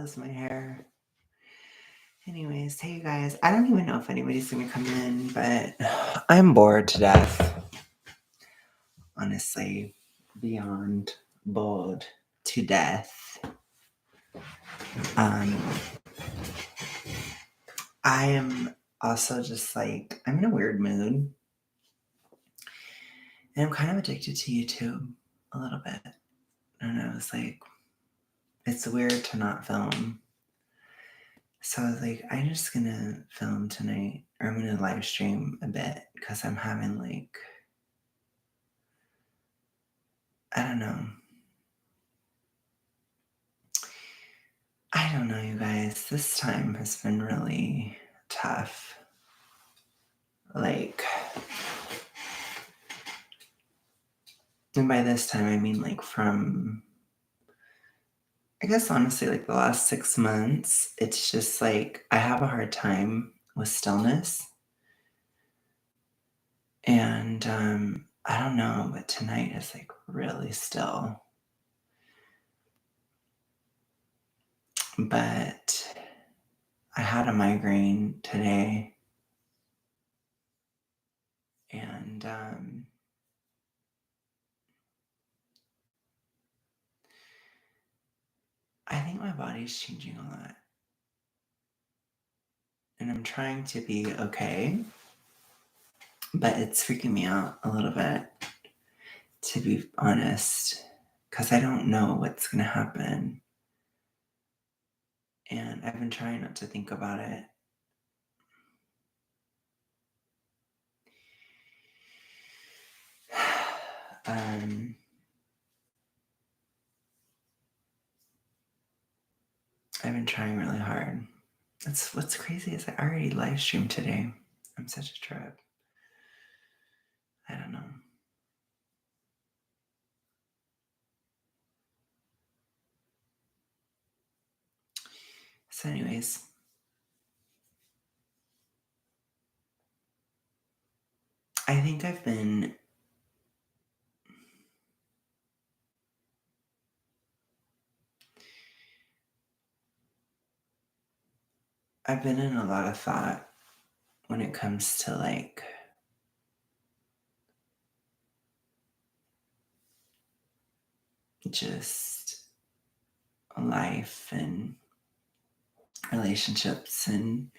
is my hair. Anyways, hey you guys. I don't even know if anybody's gonna come in, but I'm bored to death. Honestly, beyond bored to death. I am also just like, I'm in a weird mood. And I'm kind of addicted to YouTube a little bit. And I was like, it's weird to not film. So I was like, I'm just gonna film tonight, or I'm gonna live stream a bit because I'm having like, I don't know. I don't know, you guys. This time has been really tough. Like, and by this time, I mean like from, I guess honestly, like the last 6 months, it's just like I have a hard time with stillness. And I don't know, but tonight is like really still. But I had a migraine today. And I think my body's changing a lot. And I'm trying to be okay. But it's freaking me out a little bit, to be honest, because I don't know what's going to happen. And I've been trying not to think about it. I've been trying really hard. That's what's crazy is I already live streamed today. I'm such a trip. I don't know. So anyways, I think I've been in a lot of thought when it comes to like just life and relationships and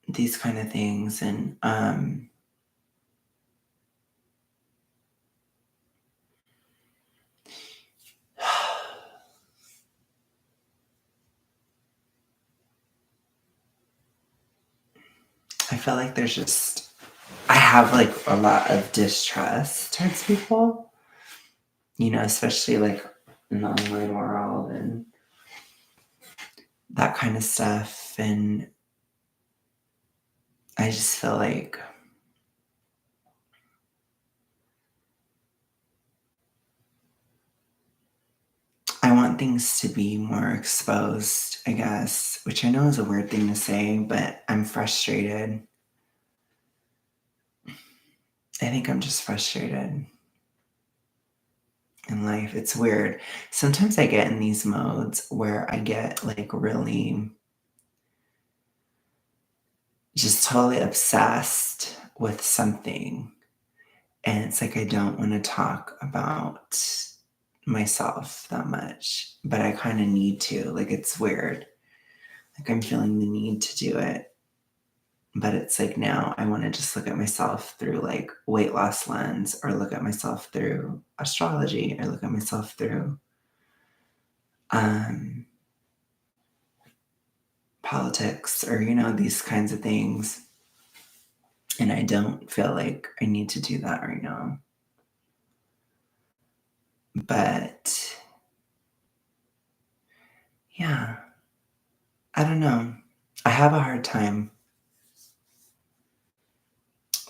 these kind of things. And I feel like there's just, I have like a lot of distrust towards people, you know, especially like in the online world and that kind of stuff. And I just feel like I want things to be more exposed, I guess, which I know is a weird thing to say, but I'm frustrated. I think I'm just frustrated in life. It's weird. Sometimes I get in these modes where I get like really just totally obsessed with something. And it's like I don't want to talk about myself that much, but I kind of need to. Like it's weird. Like I'm feeling the need to do it. But it's like now I want to just look at myself through like weight loss lens, or look at myself through astrology, or look at myself through politics, or, you know, these kinds of things. And I don't feel like I need to do that right now. But yeah, I don't know. I have a hard time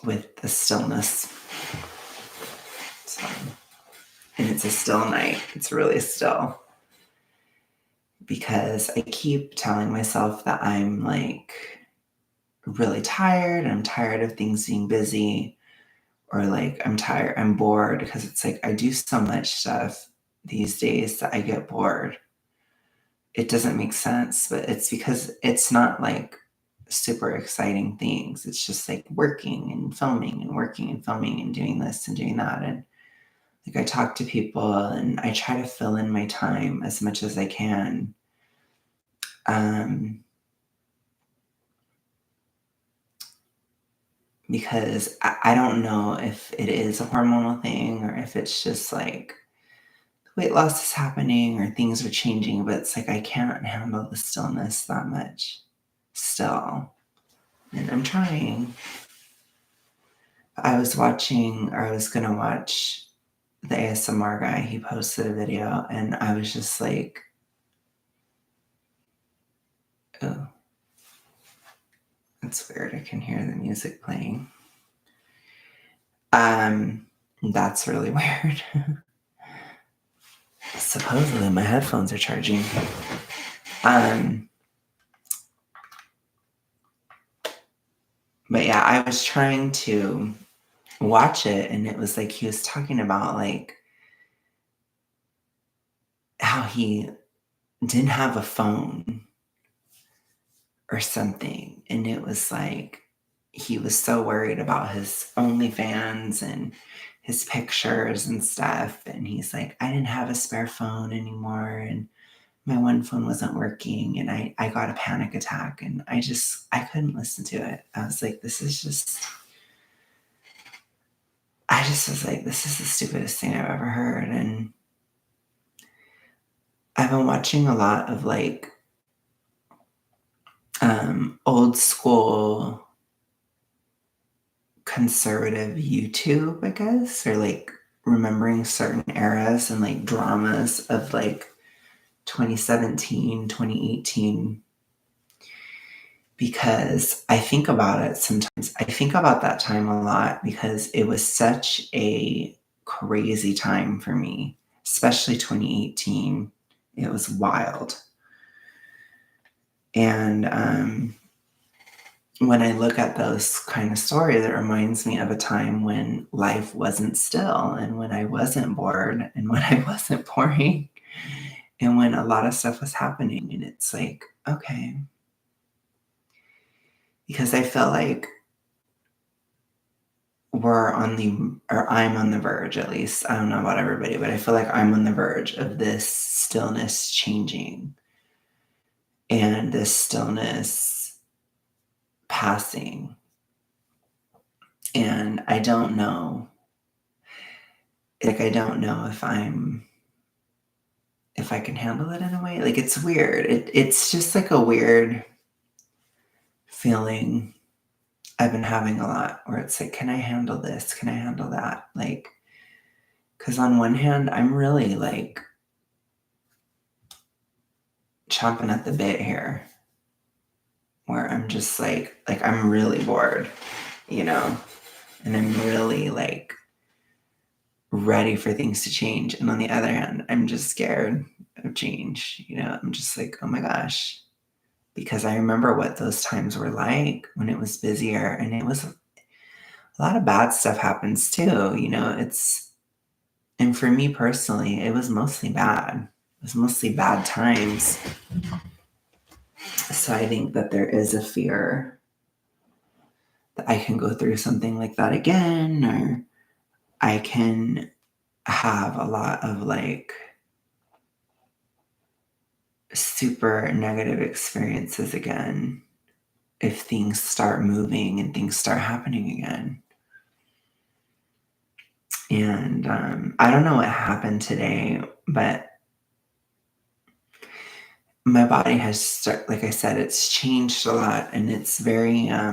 with the stillness. So, and it's a still night. It's really still. Because I keep telling myself that I'm like really tired. I'm tired of things being busy. Or like I'm bored, because it's like I do so much stuff these days that I get bored. it doesn't make sense, but it's because it's not like super exciting things. It's just like working and filming and working and filming and doing this and doing that. And like I talk to people and I try to fill in my time as much as I can. Um, because I don't know if it is a hormonal thing or if it's just like weight loss is happening or things are changing, but it's like I can't handle the stillness that much still. And I'm trying. I was watching, or I was gonna watch the ASMR guy. He posted a video, and I was just like, oh, that's weird. I can hear the music playing. That's really weird. Supposedly my headphones are charging. But yeah, I was trying to watch it, and it was like he was talking about like how he didn't have a phone or something. And it was like he was so worried about his OnlyFans and his pictures and stuff. And he's like, I didn't have a spare phone anymore. And my one phone wasn't working. And I got a panic attack. And I couldn't listen to it. I was like, I just was like, this is the stupidest thing I've ever heard. And I've been watching a lot of like old school conservative YouTube, I guess, or like remembering certain eras and like dramas of like 2017, 2018, because I think about it sometimes. I think about that time a lot because it was such a crazy time for me, especially 2018. It was wild. And when I look at those kind of stories, it reminds me of a time when life wasn't still and when I wasn't bored and when I wasn't boring and when a lot of stuff was happening. And it's like, okay. Because I feel like I'm on the verge at least. I don't know about everybody, but I feel like I'm on the verge of this stillness changing and this stillness passing. And I don't know. Like, I don't know if I can handle it in a way. Like, it's weird. It's just like a weird feeling I've been having a lot where it's like, can I handle this? Can I handle that? Like, because on one hand, I'm really like chomping at the bit here where I'm just like I'm really bored, you know, and I'm really like ready for things to change. And on the other hand, I'm just scared of change, you know. I'm just like, oh my gosh, because I remember what those times were like when it was busier and it was a lot of bad stuff happens too, you know. And for me personally, it was mostly bad. It was mostly bad times. So I think that there is a fear that I can go through something like that again, or I can have a lot of like super negative experiences again if things start moving and things start happening again. And I don't know what happened today, but my body like I said, it's changed a lot, and it's very I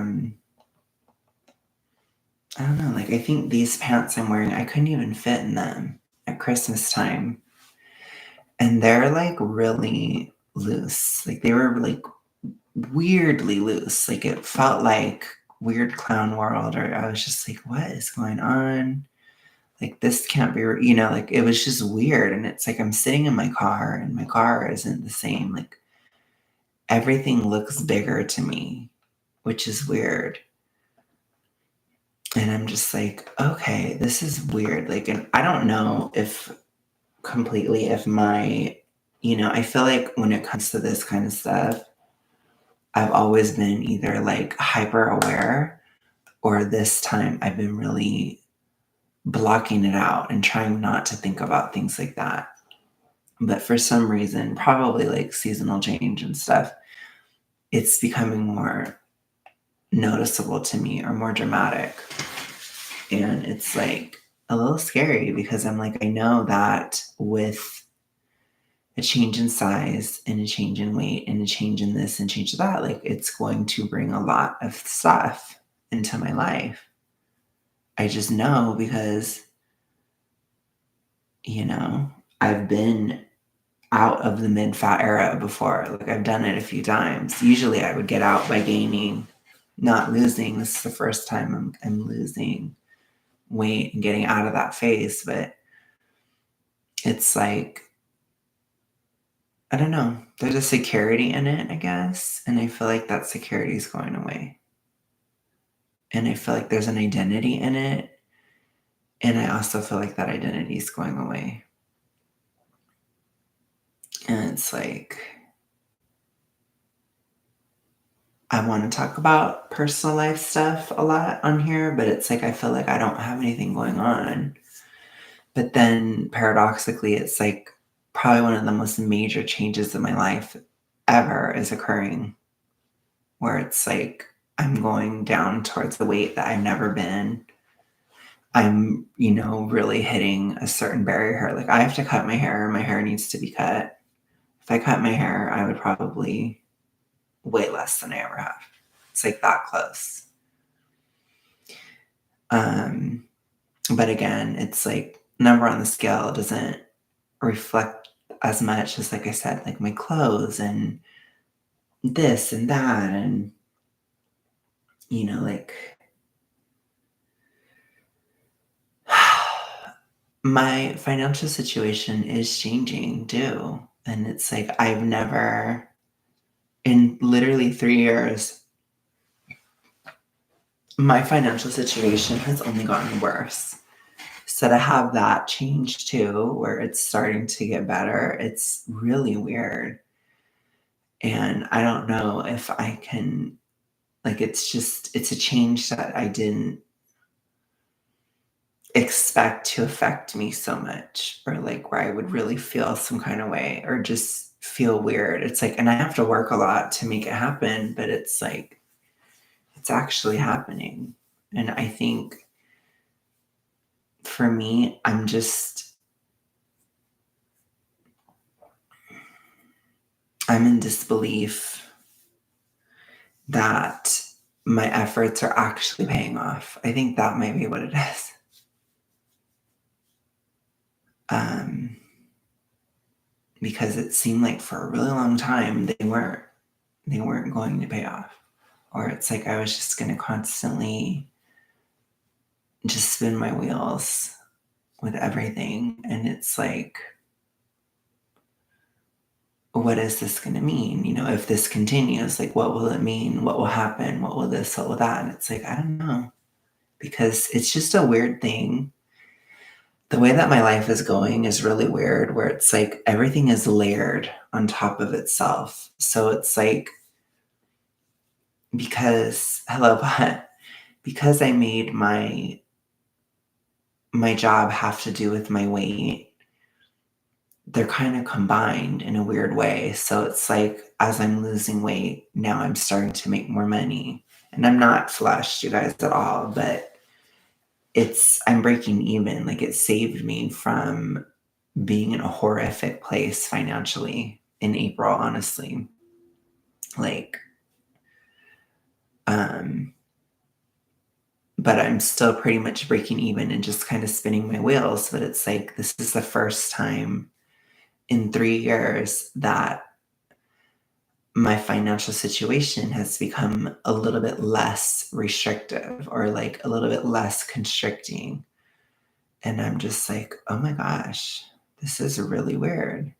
don't know, like I think these pants I'm wearing, I couldn't even fit in them at Christmas time. And they're like really loose. Like they were like weirdly loose. Like it felt like weird clown world, or I was just like, what is going on? Like this can't be, you know, like it was just weird. And it's like I'm sitting in my car and my car isn't the same. Like everything looks bigger to me, which is weird. And I'm just like, okay, this is weird. Like, and I don't know if completely if my I feel like when it comes to this kind of stuff, I've always been either like hyper aware, or this time I've been really blocking it out and trying not to think about things like that. But for some reason, probably like seasonal change and stuff, it's becoming more noticeable to me or more dramatic. And it's like a little scary because I'm like, I know that with a change in size and a change in weight and a change in this and change that, like it's going to bring a lot of stuff into my life. I just know because, you know, I've been out of the mid fat era before. Like I've done it a few times. Usually I would get out by gaining, not losing. This is the first time I'm losing weight and getting out of that phase. But it's like, I don't know. There's a security in it, I guess. And I feel like that security is going away. And I feel like there's an identity in it. And I also feel like that identity is going away. And it's like, I want to talk about personal life stuff a lot on here, but it's like I feel like I don't have anything going on. But then paradoxically, it's like probably one of the most major changes in my life ever is occurring, where it's like I'm going down towards the weight that I've never been. I'm, really hitting a certain barrier. Like I have to cut my hair. My hair needs to be cut. If I cut my hair, I would probably weigh less than I ever have. It's like that close. Um, but again, it's like number on the scale doesn't reflect as much as, like I said, like my clothes and this and that. And, like my financial situation is changing too. And it's like I've never, in literally 3 years, my financial situation has only gotten worse. So to have that change too, where it's starting to get better, it's really weird. And I don't know if I can, like, it's a change that I didn't expect to affect me so much, or like where I would really feel some kind of way or just feel weird. It's like, and I have to work a lot to make it happen, but it's like, it's actually happening. And I think for me, I'm in disbelief that my efforts are actually paying off. I think that might be what it is. Um, because it seemed like for a really long time they weren't going to pay off. Or it's like I was just going to constantly just spin my wheels with everything. And it's like, what is this going to mean? If this continues, like, what will it mean? What will happen? What will this? What will that? And it's like, I don't know. Because it's just a weird thing. The way that my life is going is really weird, where it's like everything is layered on top of itself. So it's like, because, hello, but because I made my job have to do with my weight, they're kind of combined in a weird way. So it's like as I'm losing weight, now I'm starting to make more money. And I'm not flushed, you guys, at all, but I'm breaking even. Like it saved me from being in a horrific place financially in April, honestly. Like, um, but I'm still pretty much breaking even and just kind of spinning my wheels. But it's like this is the first time in 3 years that my financial situation has become a little bit less restrictive, or like a little bit less constricting. And I'm just like, oh my gosh, this is really weird.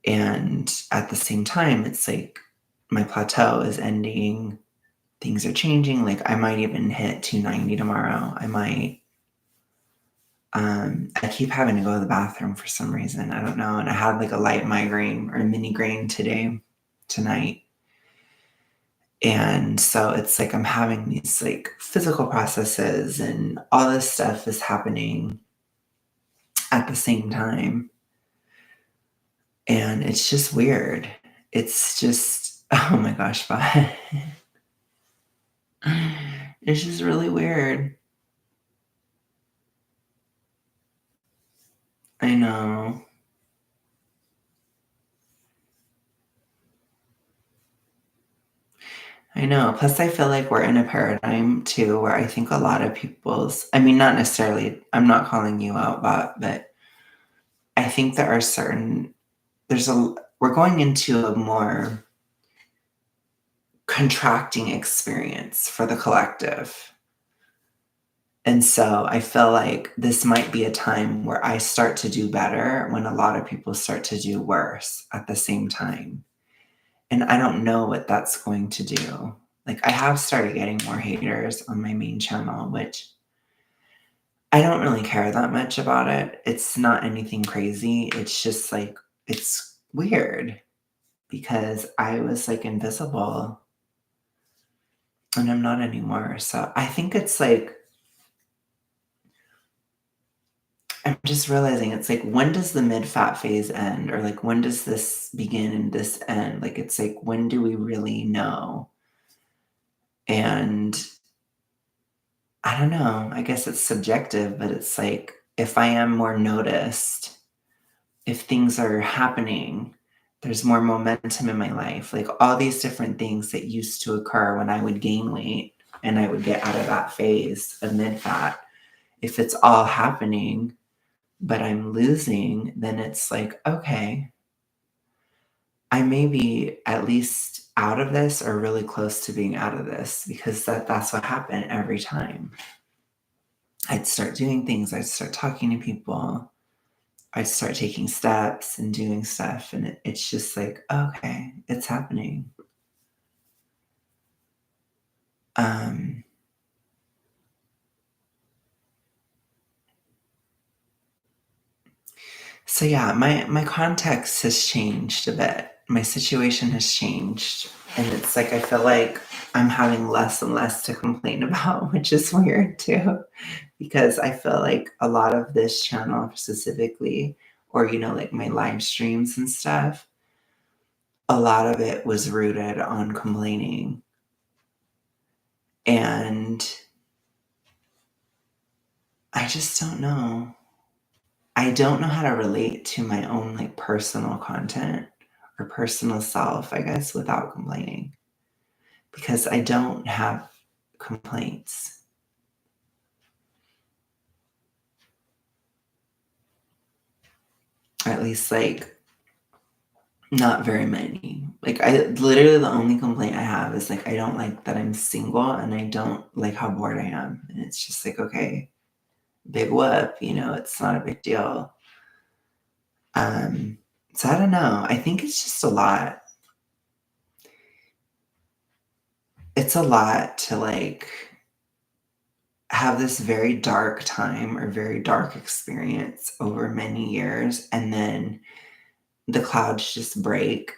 And at the same time, it's like my plateau is ending. Things are changing. Like I might even hit 290 tomorrow. I might, I keep having to go to the bathroom for some reason. I don't know. And I had like a light migraine or mini grain tonight. And so it's like I'm having these like physical processes and all this stuff is happening at the same time. And it's just weird. It's just, oh my gosh, but it's just really weird. I know. I know. Plus, I feel like we're in a paradigm too where I think a lot of I mean, not necessarily, I'm not calling you out, but I think there are we're going into a more contracting experience for the collective. And so I feel like this might be a time where I start to do better when a lot of people start to do worse at the same time. And I don't know what that's going to do. Like, I have started getting more haters on my main channel, which I don't really care that much about it. It's not anything crazy. It's just like, it's weird because I was like invisible and I'm not anymore. So I think it's like, I'm just realizing it's like, when does the mid fat phase end? Or like, when does this begin and this end? Like, it's like, when do we really know? And I don't know. I guess it's subjective, but it's like, if I am more noticed, if things are happening, there's more momentum in my life. Like all these different things that used to occur when I would gain weight and I would get out of that phase of mid fat. If it's all happening, but I'm losing, then it's like, okay, I may be at least out of this or really close to being out of this because that's what happened every time. I'd start doing things, I'd start talking to people, I'd start taking steps and doing stuff. And it's just like, okay, it's happening. Um, so yeah, my context has changed a bit. My situation has changed. And it's like I feel like I'm having less and less to complain about, which is weird too. Because I feel like a lot of this channel specifically, or like my live streams and stuff, a lot of it was rooted on complaining. And I just don't know. I don't know how to relate to my own like personal content or personal self, I guess, without complaining because I don't have complaints. At least like not very many. Like I literally the only complaint I have is like I don't like that I'm single and I don't like how bored I am. And it's just like, okay, big whoop, it's not a big deal. So I don't know. I think it's just a lot. It's a lot to like have this very dark time or very dark experience over many years and then the clouds just break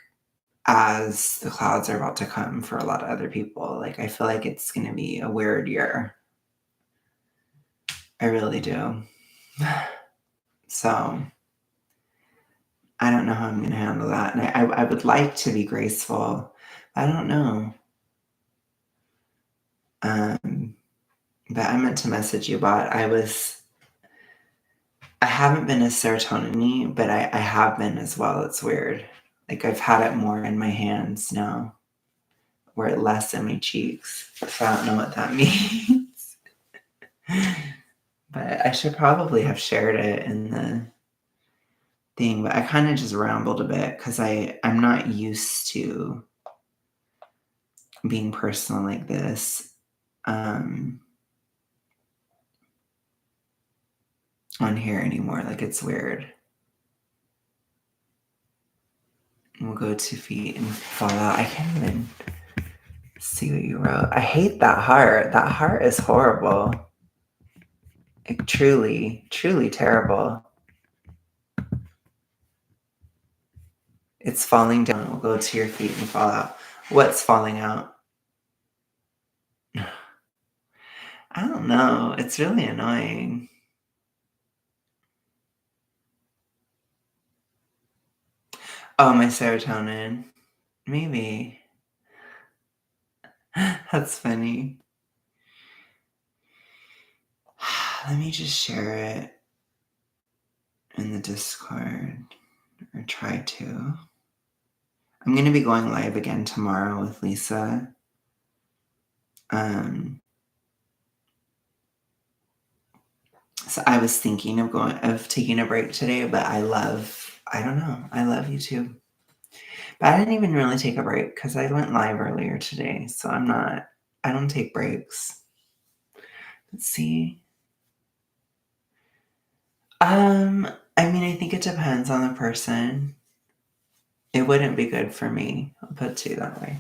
as the clouds are about to come for a lot of other people. Like I feel like it's going to be a weird year. I really do. So I don't know how I'm going to handle that. And I would like to be graceful. I don't know. But I meant to message you, but I haven't been as serotonin-y, but I have been as well. It's weird. Like I've had it more in my hands now, where less in my cheeks. So I don't know what that means. But I should probably have shared it in the thing, but I kind of just rambled a bit because I'm not used to being personal like this on here anymore. Like it's weird. We'll go 2 feet and fall out. I can't even see what you wrote. I hate that heart. That heart is horrible. Like, truly, truly terrible. It's falling down. It will go to your feet and fall out. What's falling out? I don't know. It's really annoying. Oh, my serotonin. Maybe. That's funny. Let me just share it in the Discord, or try to. I'm going to be going live again tomorrow with Lisa. So I was thinking of taking a break today, but I love YouTube. But I didn't even really take a break because I went live earlier today. So I don't take breaks. Let's see. I mean, I think it depends on the person. It wouldn't be good for me. I'll put it to you that way.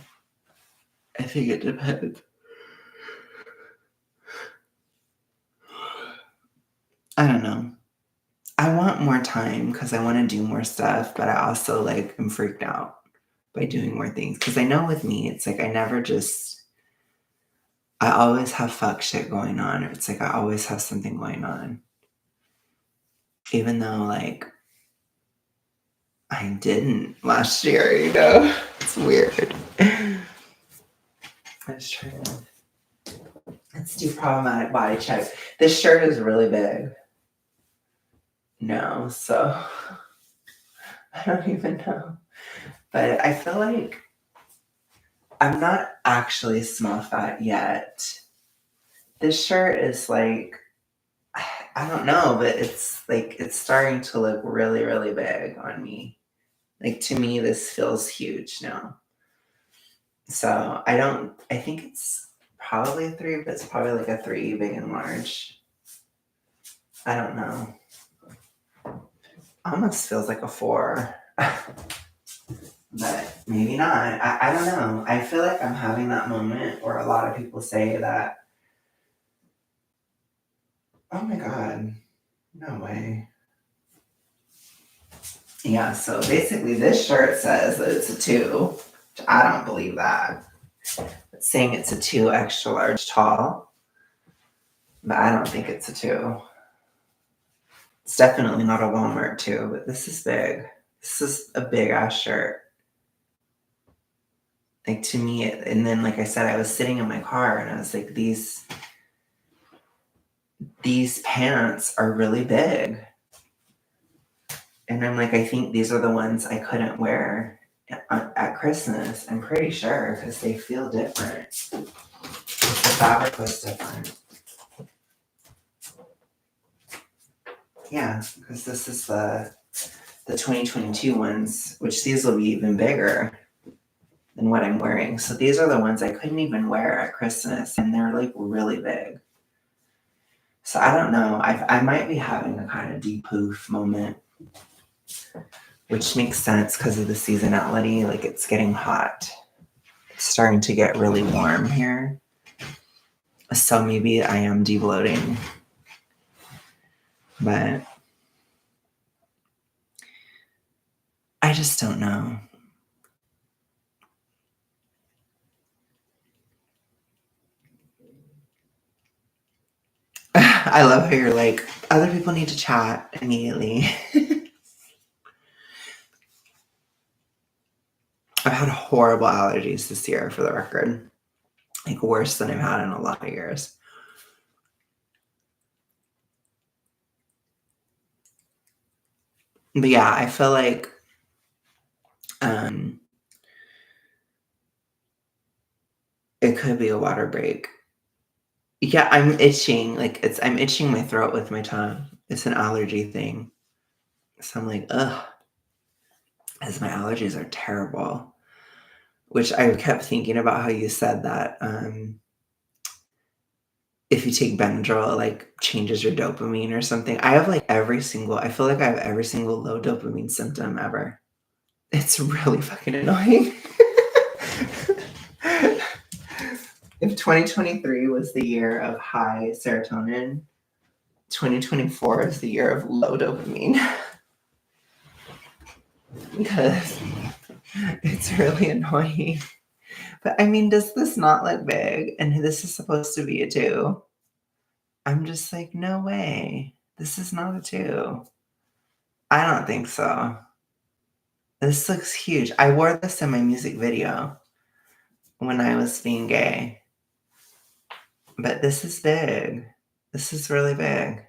I think it depends. I don't know. I want more time because I want to do more stuff, but I also like am freaked out by doing more things. Because I know with me, it's like I always have fuck shit going on. It's like I always have something going on. Even though like I didn't last year, It's weird. Let's try to let's do problematic body check. This shirt is really big. No, so I don't even know. But I feel like I'm not actually small fat yet. This shirt is like, I don't know, but it's starting to look really, really big on me. Like, to me, this feels huge now. So I think it's probably a 3, but it's probably like a 3 big and large. I don't know. Almost feels like a 4. But maybe not. I don't know. I feel like I'm having that moment where a lot of people say that, oh my God, no way. Yeah, so basically this shirt says that it's a 2. I don't believe that. It's saying it's a 2 extra large tall, but I don't think it's a 2. It's definitely not a Walmart 2, but this is big. This is a big ass shirt. Like, to me, and then like I said, I was sitting in my car and I was like, these pants are really big. And I'm like, I think these are the ones I couldn't wear at Christmas. I'm pretty sure because they feel different. The fabric was different. Yeah, because this is the 2022 ones, which these will be even bigger than what I'm wearing. So these are the ones I couldn't even wear at Christmas, and they're like really big. So I don't know. I might be having a kind of deep poof moment, which makes sense because of the seasonality. Like, it's getting hot. It's starting to get really warm here. So maybe I am de-bloating. But I just don't know. I love how you're like, other people need to chat immediately. I've had horrible allergies this year, for the record. Like, worse than I've had in a lot of years. But yeah, I feel like it could be a water break. Yeah, I'm itching. Like, I'm itching my throat with my tongue. It's an allergy thing. So I'm like, ugh. As my allergies are terrible. Which I kept thinking about how you said that if you take Benadryl, it like changes your dopamine or something. I have like I feel like I have every single low dopamine symptom ever. It's really fucking annoying. If 2023 was the year of high serotonin, 2024 is the year of low dopamine because it's really annoying. But I mean, does this not look big? And this is supposed to be a 2. I'm just like, no way. This is not a 2. I don't think so. This looks huge. I wore this in my music video when I was being gay. But this is big. This is really big.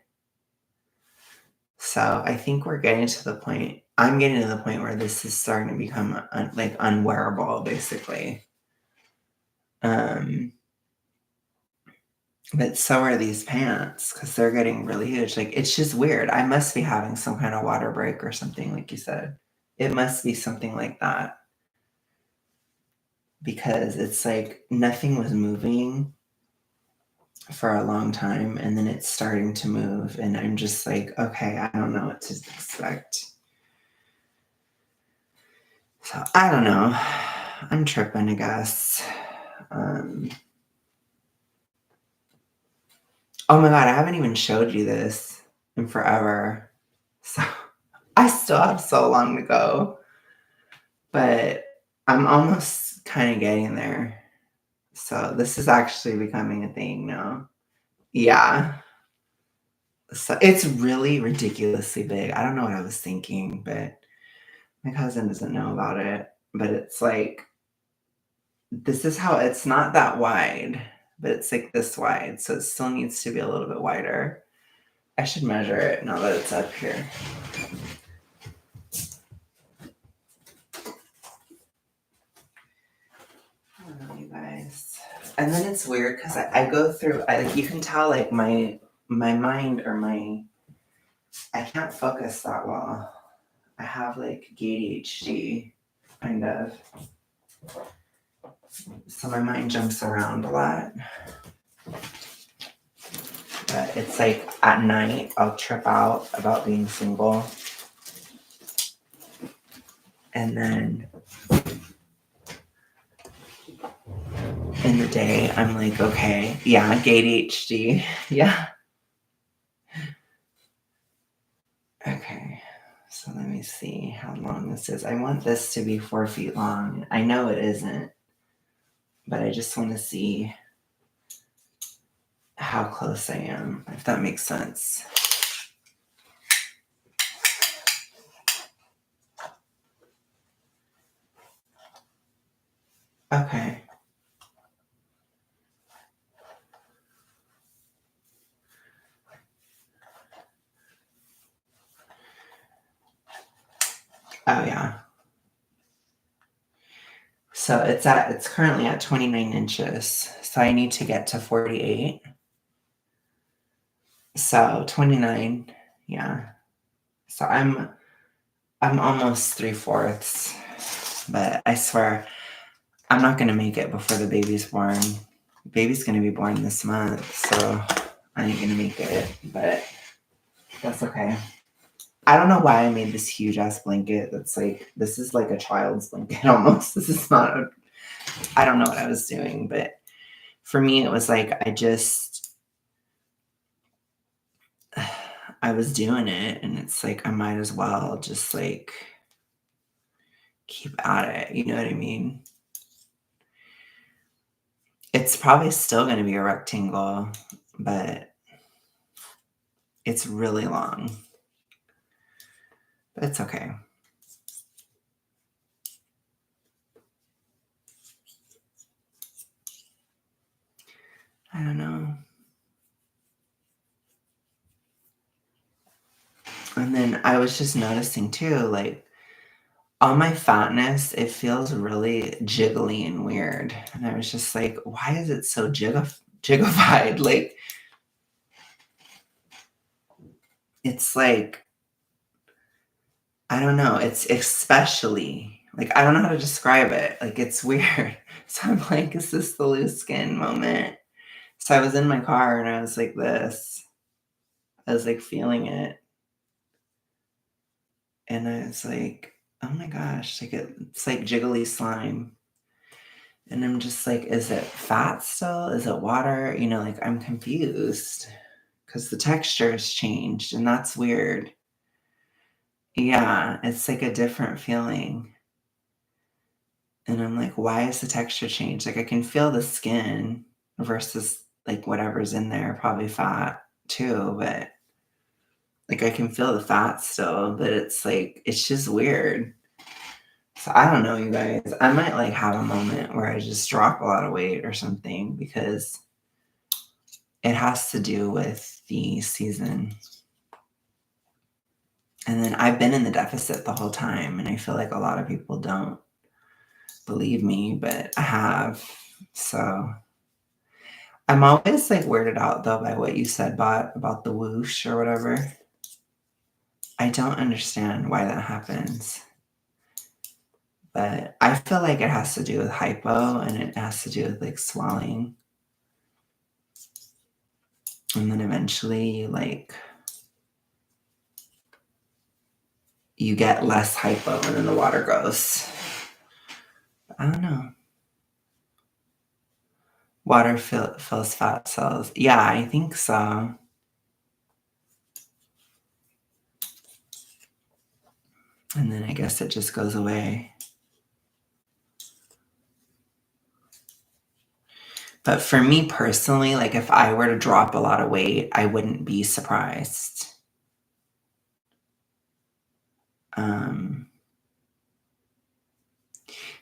So I think we're getting to the point. I'm getting to the point where this is starting to become like unwearable, basically. But so are these pants because they're getting really huge. Like it's just weird. I must be having some kind of water break or something, like you said. It must be something like that because it's like nothing was moving for a long time and then it's starting to move and I'm just like, okay, I don't know what to expect. So I don't know. I'm tripping, I guess. Oh my god, I haven't even showed you this in forever. So I still have so long to go. But I'm almost kind of getting there. So this is actually becoming a thing now. Yeah. So it's really ridiculously big. I don't know what I was thinking, but my cousin doesn't know about it. But it's like, this is how it's not that wide, but it's like this wide. So it still needs to be a little bit wider. I should measure it now that it's up here. I don't know, you guys. And then it's weird because I go through, like you can tell like my mind or I can't focus that well. I have like ADHD, kind of. So my mind jumps around a lot. But it's like at night, I'll trip out about being single. And then in the day, I'm like, okay, yeah, ADHD. Yeah. Okay. So let me see how long this is. I want this to be 4 feet long. I know it isn't, but I just want to see how close I am, if that makes sense. Okay. Oh yeah. So it's currently at 29 inches. So I need to get to 48. So 29, yeah. So I'm almost 3/4, but I swear I'm not gonna make it before the baby's born. Baby's gonna be born this month, so I ain't gonna make it, but that's okay. I don't know why I made this huge ass blanket. That's like, this is like a child's blanket almost. This is not I don't know what I was doing, but for me, it was like, I was doing it and it's like, I might as well just like keep at it. You know what I mean? It's probably still going to be a rectangle, but it's really long. But it's okay. I don't know. And then I was just noticing too, like all my fatness, it feels really jiggly and weird. And I was just like, why is it so jiggified? Like, it's like, I don't know. It's especially like, I don't know how to describe it. Like, it's weird. So I'm like, is this the loose skin moment? So I was in my car and I was like, this. I was like feeling it. And I was like, oh my gosh, like it's like jiggly slime. And I'm just like, is it fat still? Is it water? You know, like I'm confused. because the texture has changed, and that's weird. Yeah, it's like a different feeling. And I'm like, why is the texture changed? Like I can feel the skin versus like whatever's in there, probably fat too, but like I can feel the fat still, but it's like it's just weird. So I don't know, you guys. I might like have a moment where I just drop a lot of weight or something because it has to do with the season. And then I've been in the deficit the whole time, and I feel like a lot of people don't believe me, but I have. So I'm always like weirded out though by what you said about the whoosh or whatever. I don't understand why that happens. But I feel like it has to do with hypo and it has to do with like swelling. And then eventually like you get less hypo and then the water goes. I don't know. Water fills fat cells. Yeah, I think so. And then I guess it just goes away. But for me personally, like if I were to drop a lot of weight, I wouldn't be surprised. Um,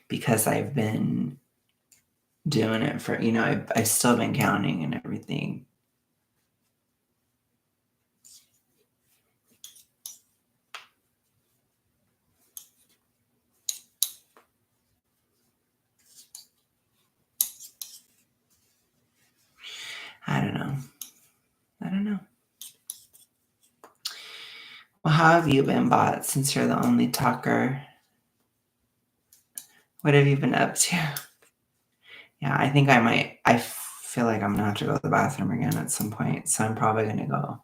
because I've been doing it for, I've still been counting and everything. I don't know. Well, how have you been, Bot, since you're the only talker? What have you been up to? Yeah, I think I feel like I'm gonna have to go to the bathroom again at some point, so I'm probably gonna go.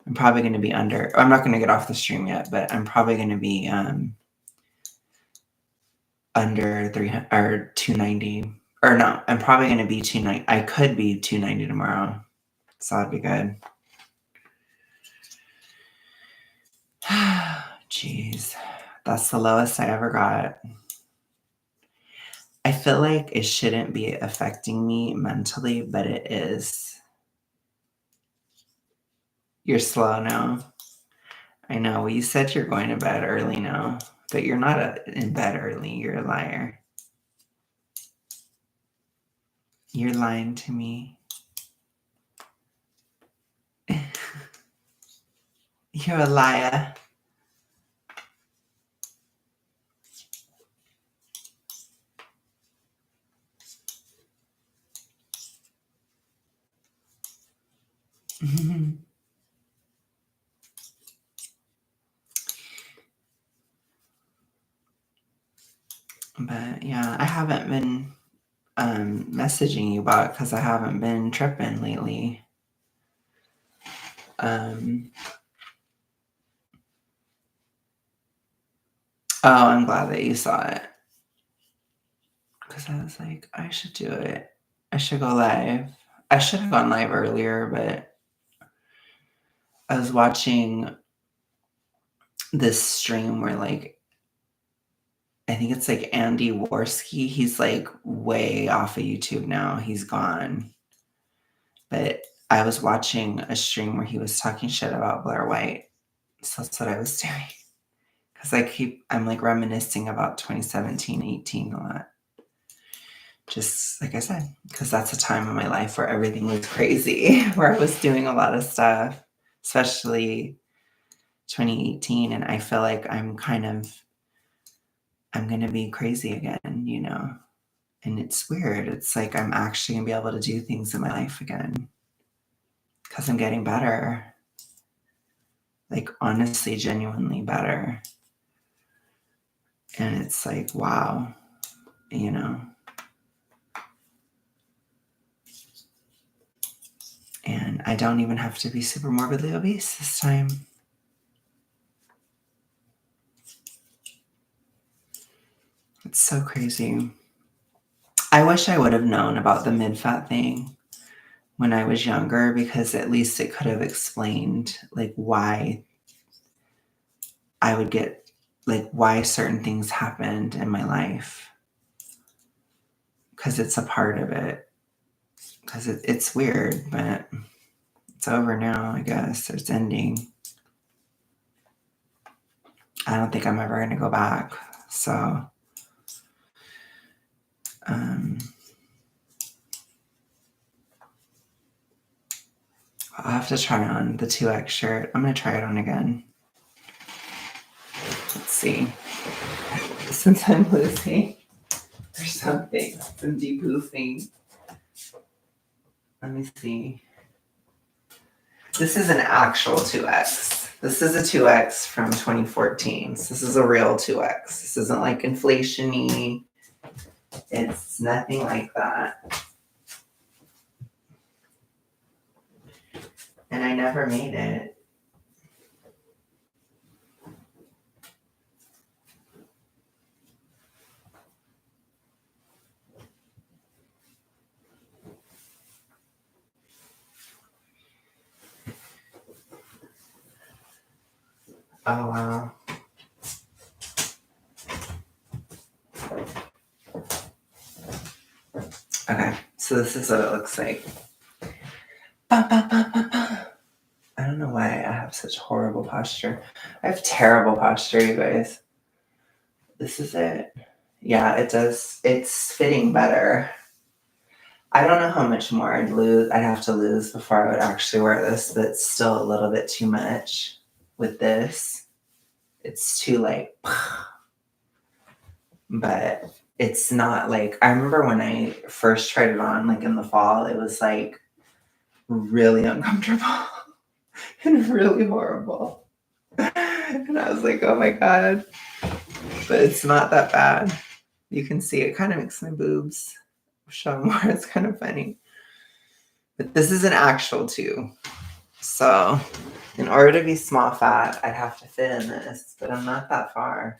I'm probably gonna be I'm not gonna get off the stream yet, but I'm probably gonna be under 300 or 290. Or no, I'm probably gonna be 290. I could be 290 tomorrow. So that'd be good. Jeez. That's the lowest I ever got. I feel like it shouldn't be affecting me mentally, but it is. You're slow now. I know. Well, you said you're going to bed early now, but you're not in bed early. You're a liar. You're lying to me. You're a liar. But yeah, I haven't been messaging you about because I haven't been tripping lately. Oh, I'm glad that you saw it. Because I was like, I should do it. I should go live. I should have gone live earlier, but I was watching this stream where like I think it's like Andy Worski. He's like way off of YouTube now. He's gone. But I was watching a stream where he was talking shit about Blair White. So that's what I was doing. Because I'm like reminiscing about 2017, 18 a lot. Just like I said, because that's a time in my life where everything was crazy, where I was doing a lot of stuff, especially 2018. And I feel like I'm going to be crazy again, And it's weird. It's like I'm actually going to be able to do things in my life again because I'm getting better. Like, honestly, genuinely better. And it's like, wow, And I don't even have to be super morbidly obese this time. It's so crazy. I wish I would have known about the mid-fat thing when I was younger, because at least it could have explained like why I would get like why certain things happened in my life, because it's a part of it. Because it's weird, but it's over now, I guess. It's ending. I don't think I'm ever going to go back. So, um, I'll have to try on the 2X shirt. I'm going to try it on again. Let's see. Since I'm losing or something, some deboofing. Let me see. This is an actual 2X. This is a 2X from 2014. So this is a real 2X. This isn't like inflation-y. It's nothing like that. And I never made it. Oh, wow. Okay, so this is what it looks like. I don't know why I have such horrible posture. I have terrible posture, you guys. This is it. Yeah, it does. It's fitting better. I don't know how much more I'd have to lose before I would actually wear this, but it's still a little bit too much with this. It's too like, but it's not like, I remember when I first tried it on, like in the fall, it was like really uncomfortable and really horrible. And I was like, oh my God, but it's not that bad. You can see it kind of makes my boobs show more. It's kind of funny. But this is an actual too. So in order to be small fat, I'd have to fit in this, but I'm not that far.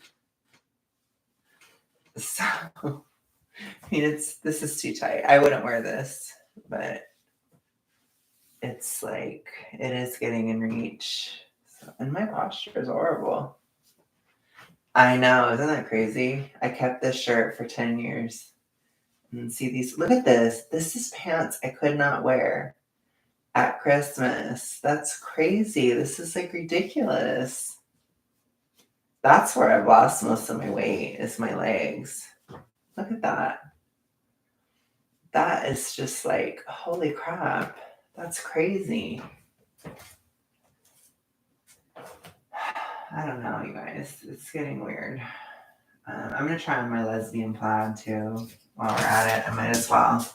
So, I mean, this is too tight. I wouldn't wear this, but it's like, it is getting in reach. So, and my posture is horrible. I know, isn't that crazy? I kept this shirt for 10 years. And see these, look at this. This is pants I could not wear at Christmas. That's crazy. This is like ridiculous. That's where I've lost most of my weight, is my legs. Look at that. That is just like, holy crap. That's crazy. I don't know, you guys. It's getting weird. I'm going to try on my lesbian plaid too. While we're at it, I might as well.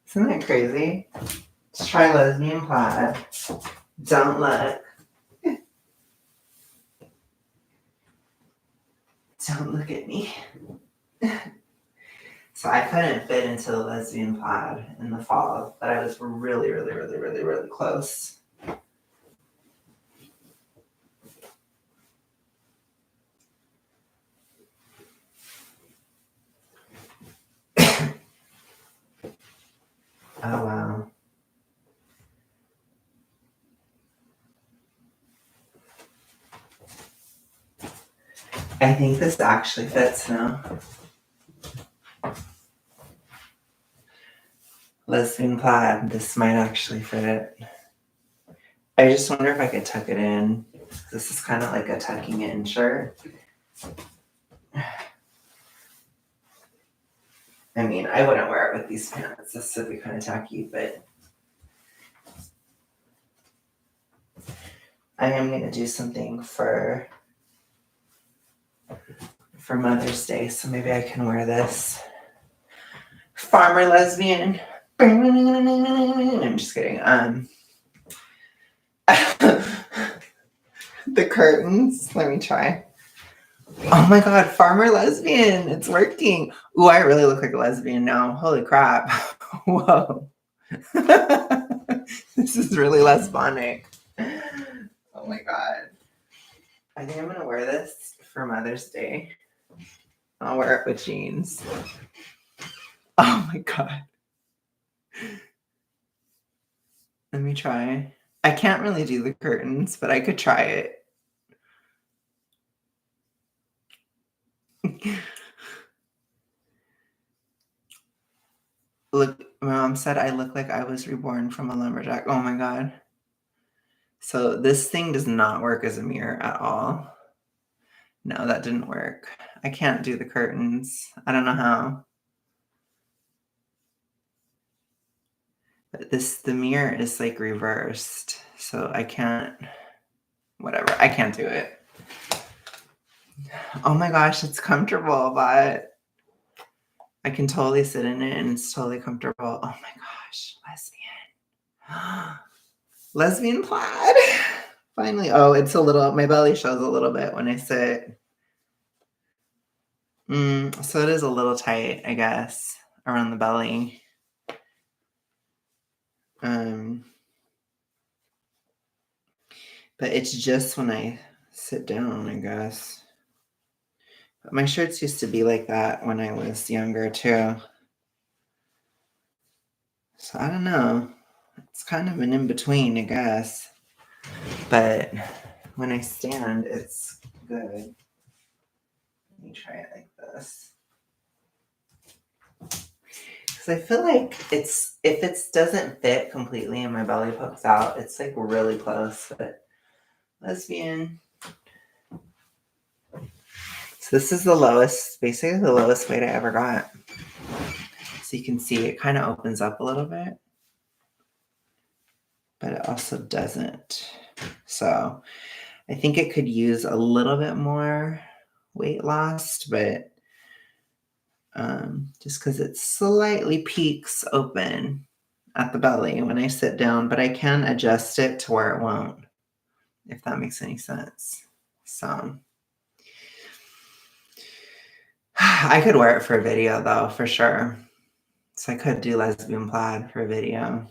Isn't that crazy? Let's try lesbian plaid. Don't look. Don't look at me. So I couldn't fit into the lesbian plaid in the fall, but I was really, really, really, really, really close. Oh, wow. I think this actually fits now. Lesbian plaid, this might actually fit it. I just wonder if I could tuck it in. This is kind of like a tucking in shirt. I mean, I wouldn't wear it with these pants. This would be kind of tacky, but I am going to do something for Mother's Day, so maybe I can wear this. Farmer lesbian. I'm just kidding. The curtains. Let me try. Oh my God, farmer lesbian. It's working. Ooh, I really look like a lesbian now. Holy crap. Whoa. This is really lesbonic. Oh my God. I think I'm going to wear this for Mother's Day. I'll wear it with jeans. Oh my God. Let me try. I can't really do the curtains, but I could try it. Look, my mom said I look like I was reborn from a lumberjack. Oh my god. So this thing does not work as a mirror at all. No, that didn't work. I can't do the curtains. I don't know how. But the mirror is like reversed. So I can't, whatever. I can't do it. Oh my gosh, it's comfortable, but I can totally sit in it and it's totally comfortable. Oh my gosh, lesbian. Lesbian plaid. Finally. Oh, it's a little, my belly shows a little bit when I sit. So it is a little tight, I guess, around the belly. But it's just when I sit down, I guess. But my shirts used to be like that when I was younger too. So I don't know. It's kind of an in-between, I guess. But when I stand, it's good. Let me try it like this. Because I feel like if it doesn't fit completely and my belly pokes out, it's like really close. But lesbian. So this is the lowest, basically the lowest weight I ever got. So you can see it kind of opens up a little bit, but it also doesn't. So I think it could use a little bit more weight loss, but just because it slightly peaks open at the belly when I sit down, but I can adjust it to where it won't, if that makes any sense. So I could wear it for a video though, for sure. So I could do lesbian plaid for a video.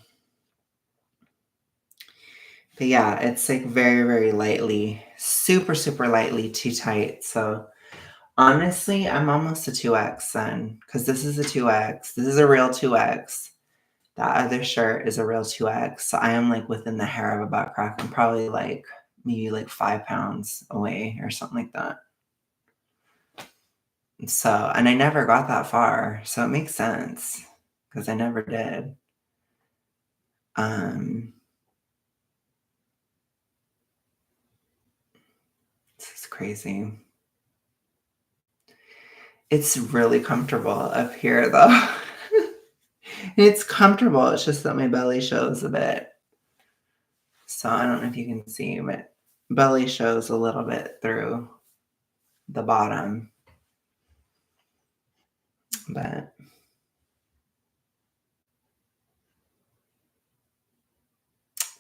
But yeah, it's like very, very lightly, super, super lightly too tight. So honestly, I'm almost a 2X then, because this is a 2X. This is a real 2X. That other shirt is a real 2X. So I am like within the hair of a butt crack. I'm probably like maybe like 5 pounds away or something like that. So, and I never got that far. So it makes sense because I never did. This is crazy. It's really comfortable up here though. It's comfortable. It's just that my belly shows a bit. So I don't know if you can see, but belly shows a little bit through the bottom. But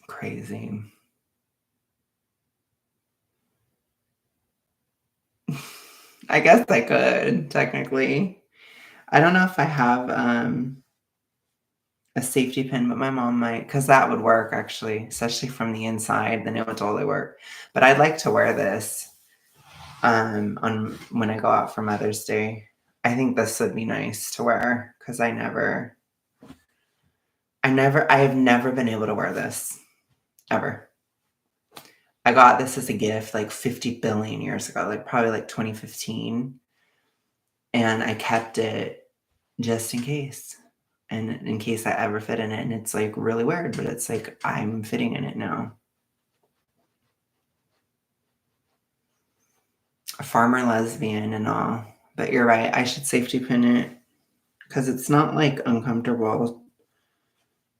crazy. I guess I could, technically. I don't know if I have a safety pin, but my mom might, because that would work actually, especially from the inside, then it would totally work. But I'd like to wear this on when I go out for Mother's Day. I think this would be nice to wear because I have never been able to wear this ever. I got this as a gift like 50 billion years ago, like probably like 2015. And I kept it just in case. And in case I ever fit in it. And it's like really weird, but it's like I'm fitting in it now. A farmer lesbian and all. But you're right, I should safety pin it because it's not like uncomfortable.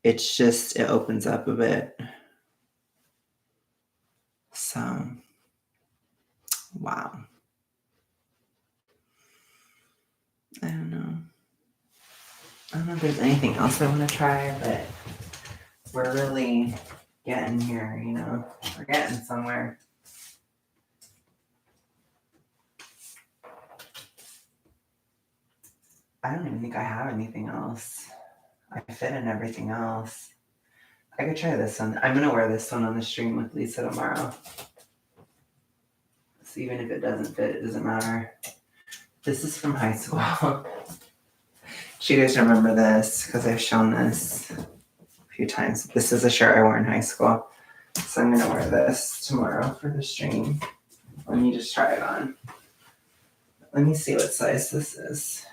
It's just, it opens up a bit. So, wow. I don't know. I don't know if there's anything else I want to try, but we're really getting here, you know? We're getting somewhere. I don't even think I have anything else. I fit in everything else. I could try this one. I'm gonna wear this one on the stream with Lisa tomorrow. So even if it doesn't fit, it doesn't matter. This is from high school. Do you guys remember this? Because I've shown this a few times. This is a shirt I wore in high school. So I'm going to wear this tomorrow for the stream. Let me just try it on. Let me see what size this is.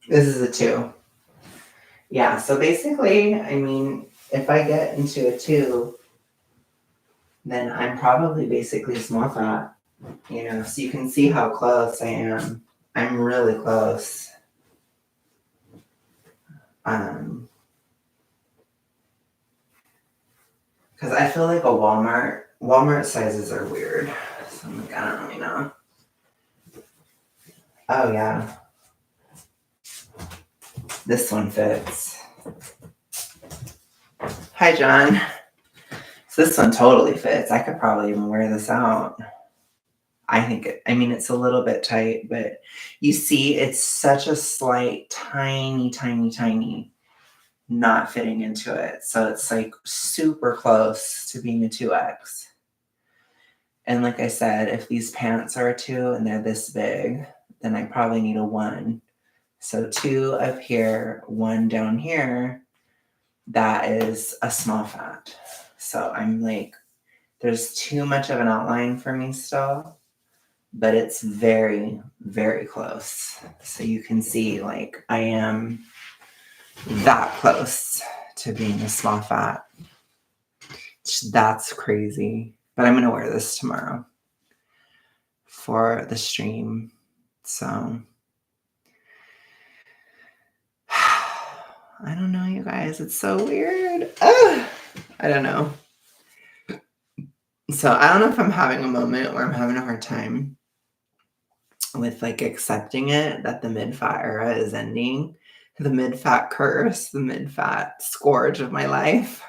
This is a 2. Yeah, so basically, I mean, if I get into a 2, then I'm probably basically small fat. So you can see how close I am. I'm really close. Because I feel like Walmart sizes are weird. So I'm like, I don't really know. Oh yeah. This one fits. Hi, John. So this one totally fits. I could probably even wear this out. It's a little bit tight, but you see, it's such a slight, tiny, tiny, tiny not fitting into it. So it's like super close to being a 2X. And like I said, if these pants are a 2 and they're this big, then I probably need a 1. So 2 up here, 1 down here, that is a small fat. So I'm like, there's too much of an outline for me still, but it's very, very close. So you can see like I am that close to being a small fat. That's crazy. But I'm going to wear this tomorrow for the stream. So I don't know, you guys. It's so weird. I don't know. So I don't know if I'm having a moment where I'm having a hard time with like accepting it that the mid-fat era is ending. The mid-fat curse, the mid-fat scourge of my life.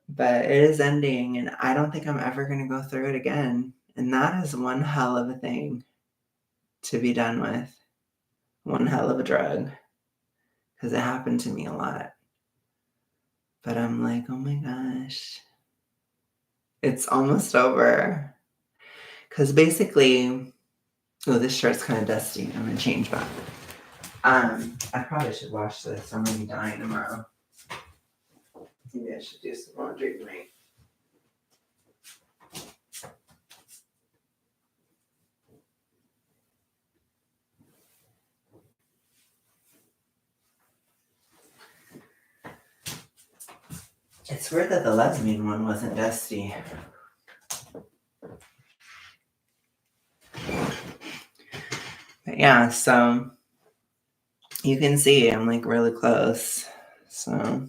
But it is ending, and I don't think I'm ever going to go through it again. And that is one hell of a thing to be done with. One hell of a drug. Because it happened to me a lot. But I'm like, oh my gosh. It's almost over. Because basically, this shirt's kind of dusty. I'm going to change back. I probably should wash this. I'm going to be dying tomorrow. Maybe I should do some laundry tonight. It's weird that the lesbian one wasn't dusty. But yeah, so you can see I'm like really close. So,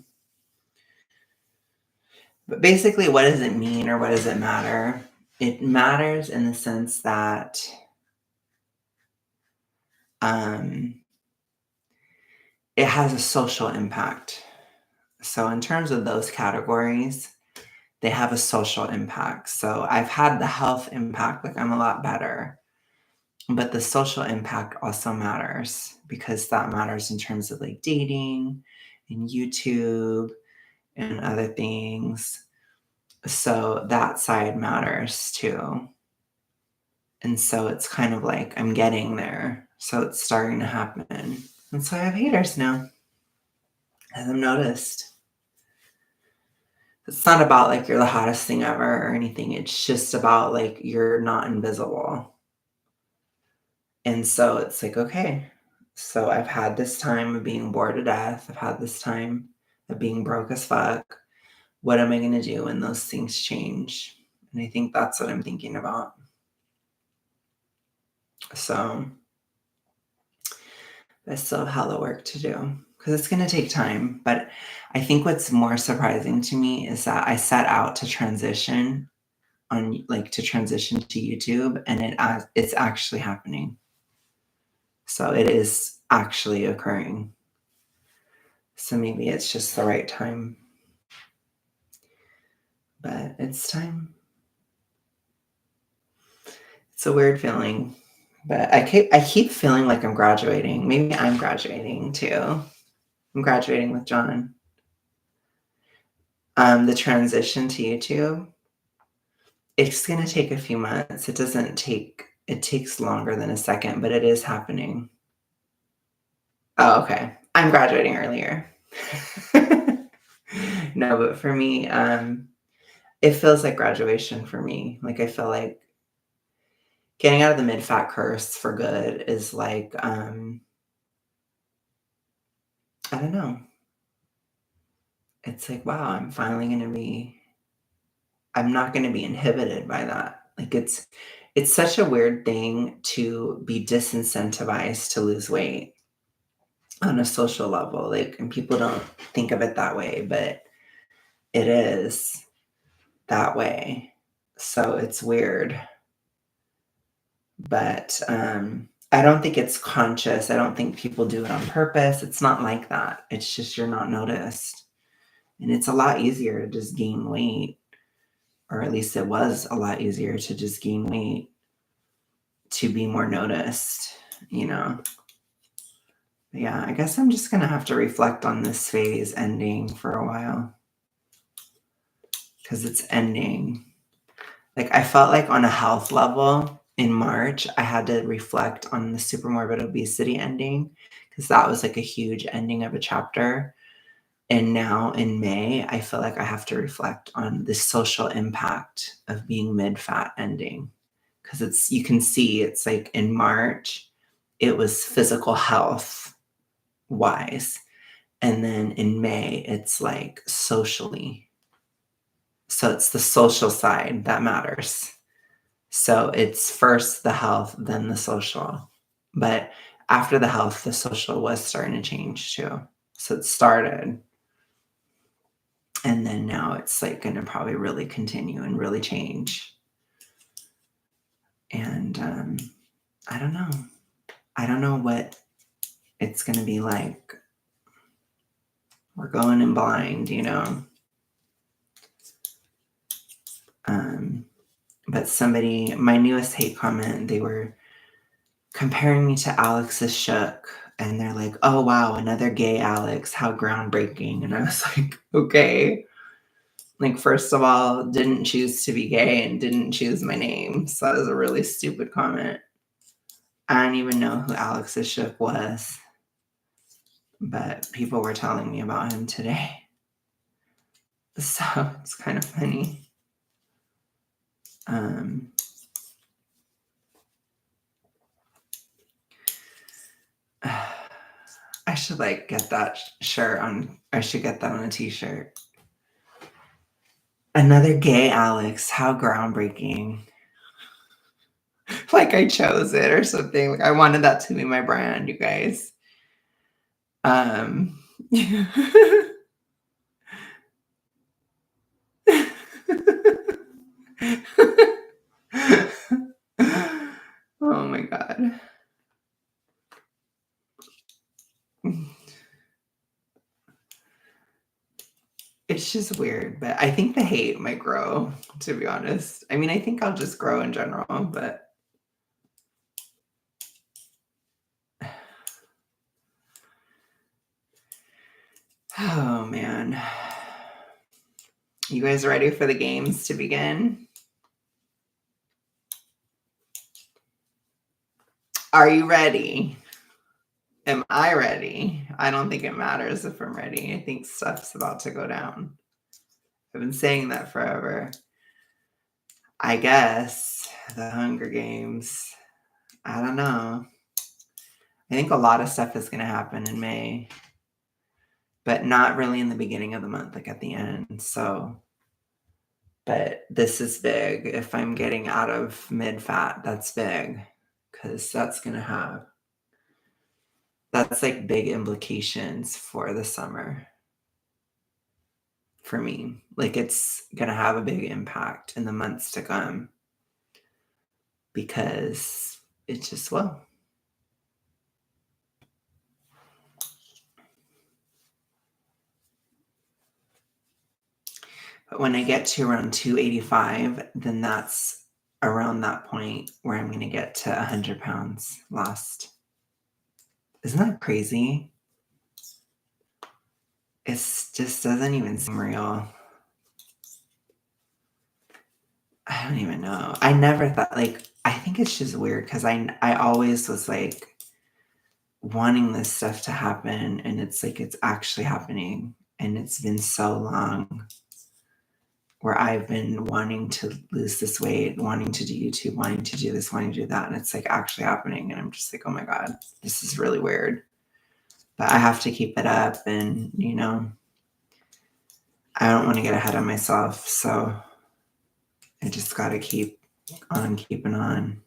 but basically, what does it mean or what does it matter? It matters in the sense that it has a social impact. So in terms of those categories, they have a social impact. So I've had the health impact, like I'm a lot better. But the social impact also matters because that matters in terms of like dating and YouTube and other things. So that side matters too. And so it's kind of like I'm getting there. So it's starting to happen. And so I have haters now, as I've noticed. It's not about like you're the hottest thing ever or anything. It's just about like you're not invisible. And so it's like, okay, so I've had this time of being bored to death. I've had this time of being broke as fuck. What am I going to do when those things change? And I think that's what I'm thinking about. So I still have hella work to do because it's going to take time. But I think what's more surprising to me is that I set out to transition to YouTube, and it's actually happening. So it is actually occurring. So maybe it's just the right time. But it's time. It's a weird feeling. But I keep feeling like I'm graduating. Maybe I'm graduating too. I'm graduating with John. The transition to YouTube, it's going to take a few months. It It takes longer than a second, but it is happening. Oh, okay. I'm graduating earlier. No, but for me, it feels like graduation for me. Like, I feel like getting out of the mid-fat curse for good is like, I don't know. It's like, wow, I'm not gonna be inhibited by that. Like, it's such a weird thing to be disincentivized to lose weight on a social level, like, and people don't think of it that way, but it is that way. So it's weird, but, I don't think it's conscious. I don't think people do it on purpose. It's not like that. It's just you're not noticed, and it's a lot easier to just gain weight, or at least it was a lot easier to just gain weight to be more noticed, you know? Yeah, I guess I'm just gonna have to reflect on this phase ending for a while because it's ending. Like, I felt like on a health level in March, I had to reflect on the super morbid obesity ending because that was like a huge ending of a chapter. And now in May, I feel like I have to reflect on the social impact of being mid fat ending because you can see it's like in March, it was physical health wise. And then in May, it's like socially. So it's the social side that matters. So it's first the health, then the social. But after the health, the social was starting to change too. So it started. And then now it's like going to probably really continue and really change. And I don't know. I don't know what it's going to be like. We're going in blind, you know. But my newest hate comment, they were comparing me to Alex's Shook. And they're like, oh, wow, another gay Alex. How groundbreaking. And I was like, okay. Like, first of all, didn't choose to be gay and didn't choose my name. So that was a really stupid comment. I don't even know who Alex's Shook was. But people were telling me about him today. So it's kind of funny. I should like get that shirt on. I should get that on a t-shirt. Another gay Alex. How groundbreaking. Like I chose it or something. Like I wanted that to be my brand, you guys. Oh my God. It's just weird, but I think the hate might grow, to be honest. I mean, I think I'll just grow in general, but oh man. You guys ready for the games to begin? Are you ready? Am I ready? I don't think it matters if I'm ready. I think stuff's about to go down. I've been saying that forever. I guess the Hunger Games. I don't know. I think a lot of stuff is going to happen in May, but not really in the beginning of the month, like at the end. So, but this is big. If I'm getting out of mid fat, that's big because that's like big implications for the summer for me. Like it's going to have a big impact in the months to come because it just will. But when I get to around 285, then that's around that point where I'm going to get to 100 pounds lost. Isn't that crazy? It just doesn't even seem real. I don't even know. I never thought, like, I think it's just weird because I always was like wanting this stuff to happen, and it's like it's actually happening, and it's been so long where I've been wanting to lose this weight, wanting to do YouTube, wanting to do this, wanting to do that, and it's like actually happening, and I'm just like, oh my god, this is really weird. But I have to keep it up, and I don't want to get ahead of myself, so I just got to keep on keeping on.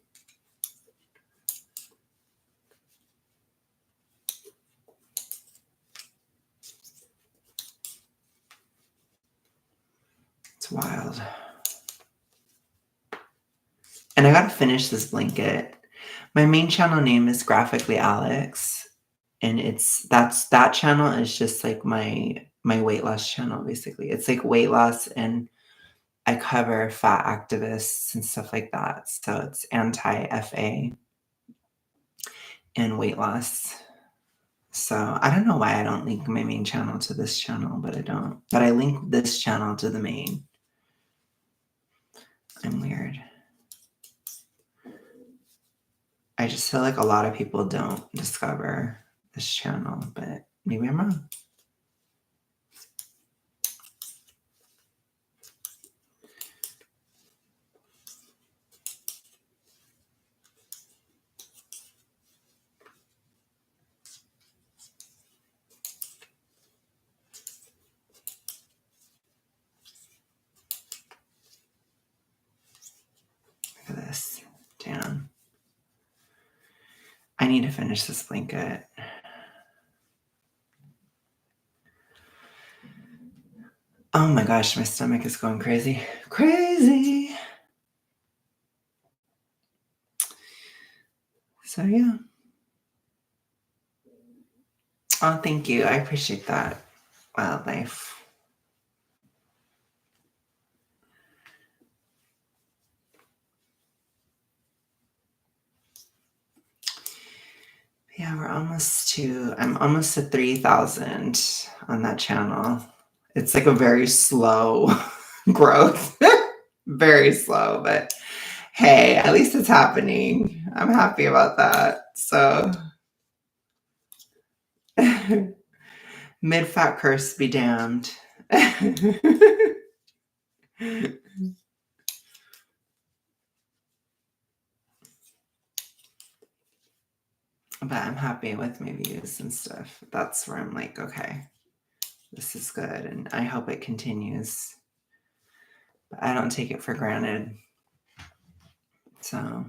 It's wild. And I got to finish this blanket. My main channel name is Graphically Alex, and that channel is just like my weight loss channel, basically. It's like weight loss, and I cover fat activists and stuff like that. So it's anti-FA and weight loss. So I don't know why I don't link my main channel to this channel, but I don't. But I link this channel to the main. I'm weird. I just feel like a lot of people don't discover this channel, but maybe I'm wrong. Look at this. Damn. I need to finish this blanket. Oh my gosh, my stomach is going crazy. Crazy. So yeah. Oh, thank you. I appreciate that. Wildlife. Yeah, I'm almost to 3,000 on that channel. It's like a very slow growth. Very slow, but hey, at least it's happening. I'm happy about that. So mid-fat curse be damned. But I'm happy with my views and stuff. That's where I'm like, okay, this is good, and I hope it continues. But I don't take it for granted. So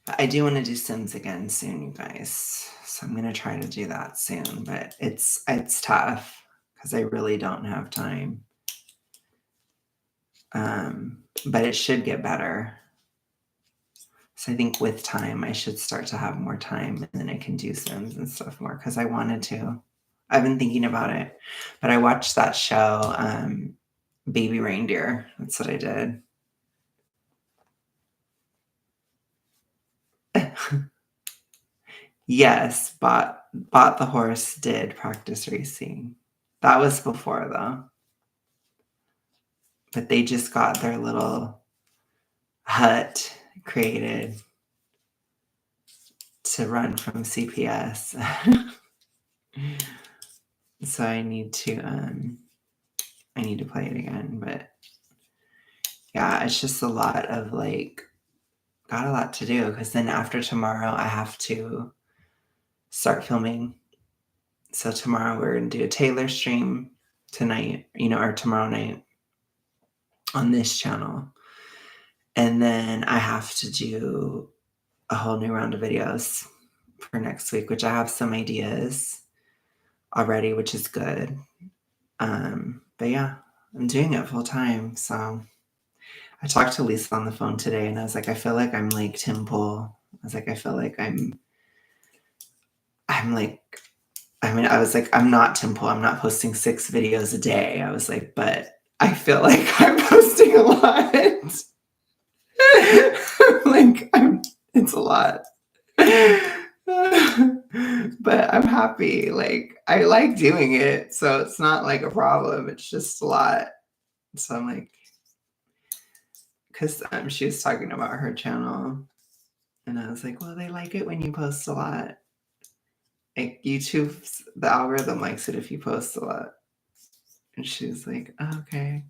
but I do want to do Sims again soon, you guys. So I'm gonna try to do that soon, but it's tough because I really don't have time. But it should get better. So I think with time, I should start to have more time, and then I can do Sims and stuff more because I wanted to. I've been thinking about it, but I watched that show, Baby Reindeer. That's what I did. Yes, bought the horse, did practice racing. That was before though. But they just got their little hut created to run from CPS. So I need to play it again, but yeah, it's just a lot of got a lot to do because then after tomorrow I have to start filming. So tomorrow we're gonna do a Taylor stream tonight, or tomorrow night on this channel. And then I have to do a whole new round of videos for next week, which I have some ideas already, which is good. But yeah, I'm doing it full time. So I talked to Lisa on the phone today, and I was like, I feel like I'm like Tim Pool. I was like, I feel like I'm like, I was like, I'm not Tim Pool. I'm not posting 6 videos a day. I was like, but I feel like I'm posting a lot. Like, it's a lot. But I'm happy. Like, I like doing it, so it's not like a problem. It's just a lot. So I'm like, because she was talking about her channel, and I was like, well, they like it when you post a lot. Like YouTube's the algorithm likes it if you post a lot. And she was like, oh, okay.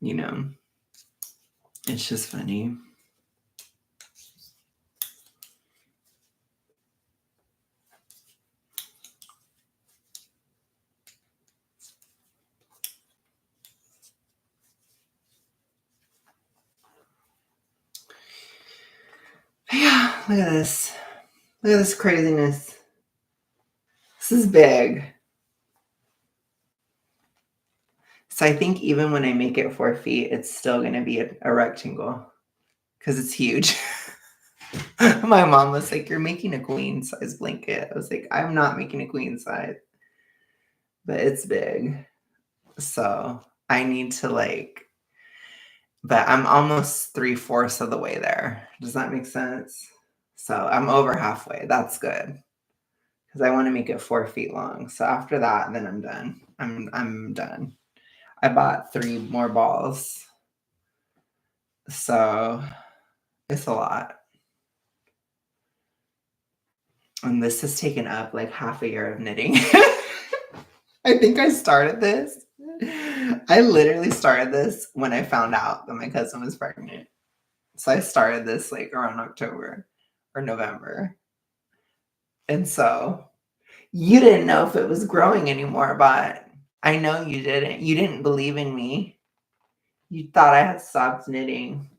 You know, it's just funny. Yeah, look at this. Look at this craziness. This is big. So I think even when I make it 4 feet, it's still going to be a rectangle because it's huge. My mom was like, you're making a queen size blanket. I was like, I'm not making a queen size, but it's big. So I need to but I'm almost 3/4 of the way there. Does that make sense? So I'm over halfway. That's good because I want to make it 4 feet long. So after that, then I'm done. I'm done. I bought 3 more balls. So it's a lot. And this has taken up like half a year of knitting. I think I started this. I literally started this when I found out that my cousin was pregnant. So I started this like around October or November. And so you didn't know if it was growing anymore, but I know you didn't. You didn't believe in me. You thought I had stopped knitting.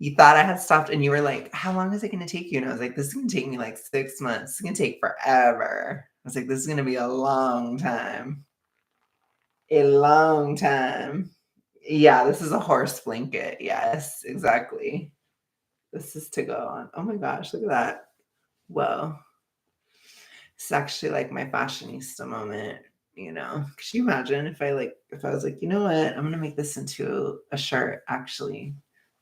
You thought I had stopped, and you were like, how long is it going to take you? And I was like, this is going to take me like 6 months. It's going to take forever. I was like, this is going to be a long time. A long time. Yeah, this is a horse blanket. Yes, exactly. This is to go on. Oh my gosh, look at that. Whoa. It's actually like my fashionista moment, you know. Could you imagine if I was like, you know what, I'm gonna make this into a shirt, actually.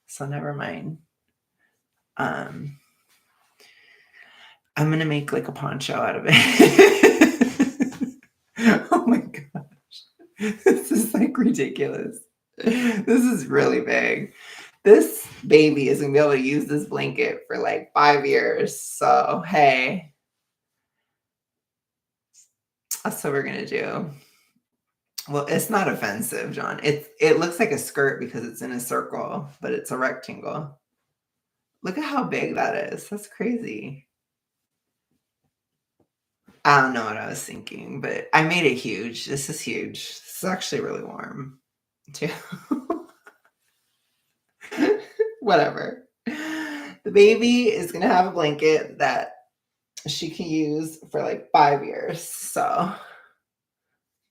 So never mind. I'm gonna make like a poncho out of it. Oh my gosh. This is like ridiculous. This is really big. This baby is gonna be able to use this blanket for like 5 years. So hey, that's what we're gonna do. Well, it's not offensive, John. It looks like a skirt because it's in a circle, but it's a rectangle. Look at how big that is. That's crazy. I don't know what I was thinking, but I made it huge. This is huge. This is actually really warm, too. Whatever. The baby is gonna have a blanket that she can use for like 5 years. So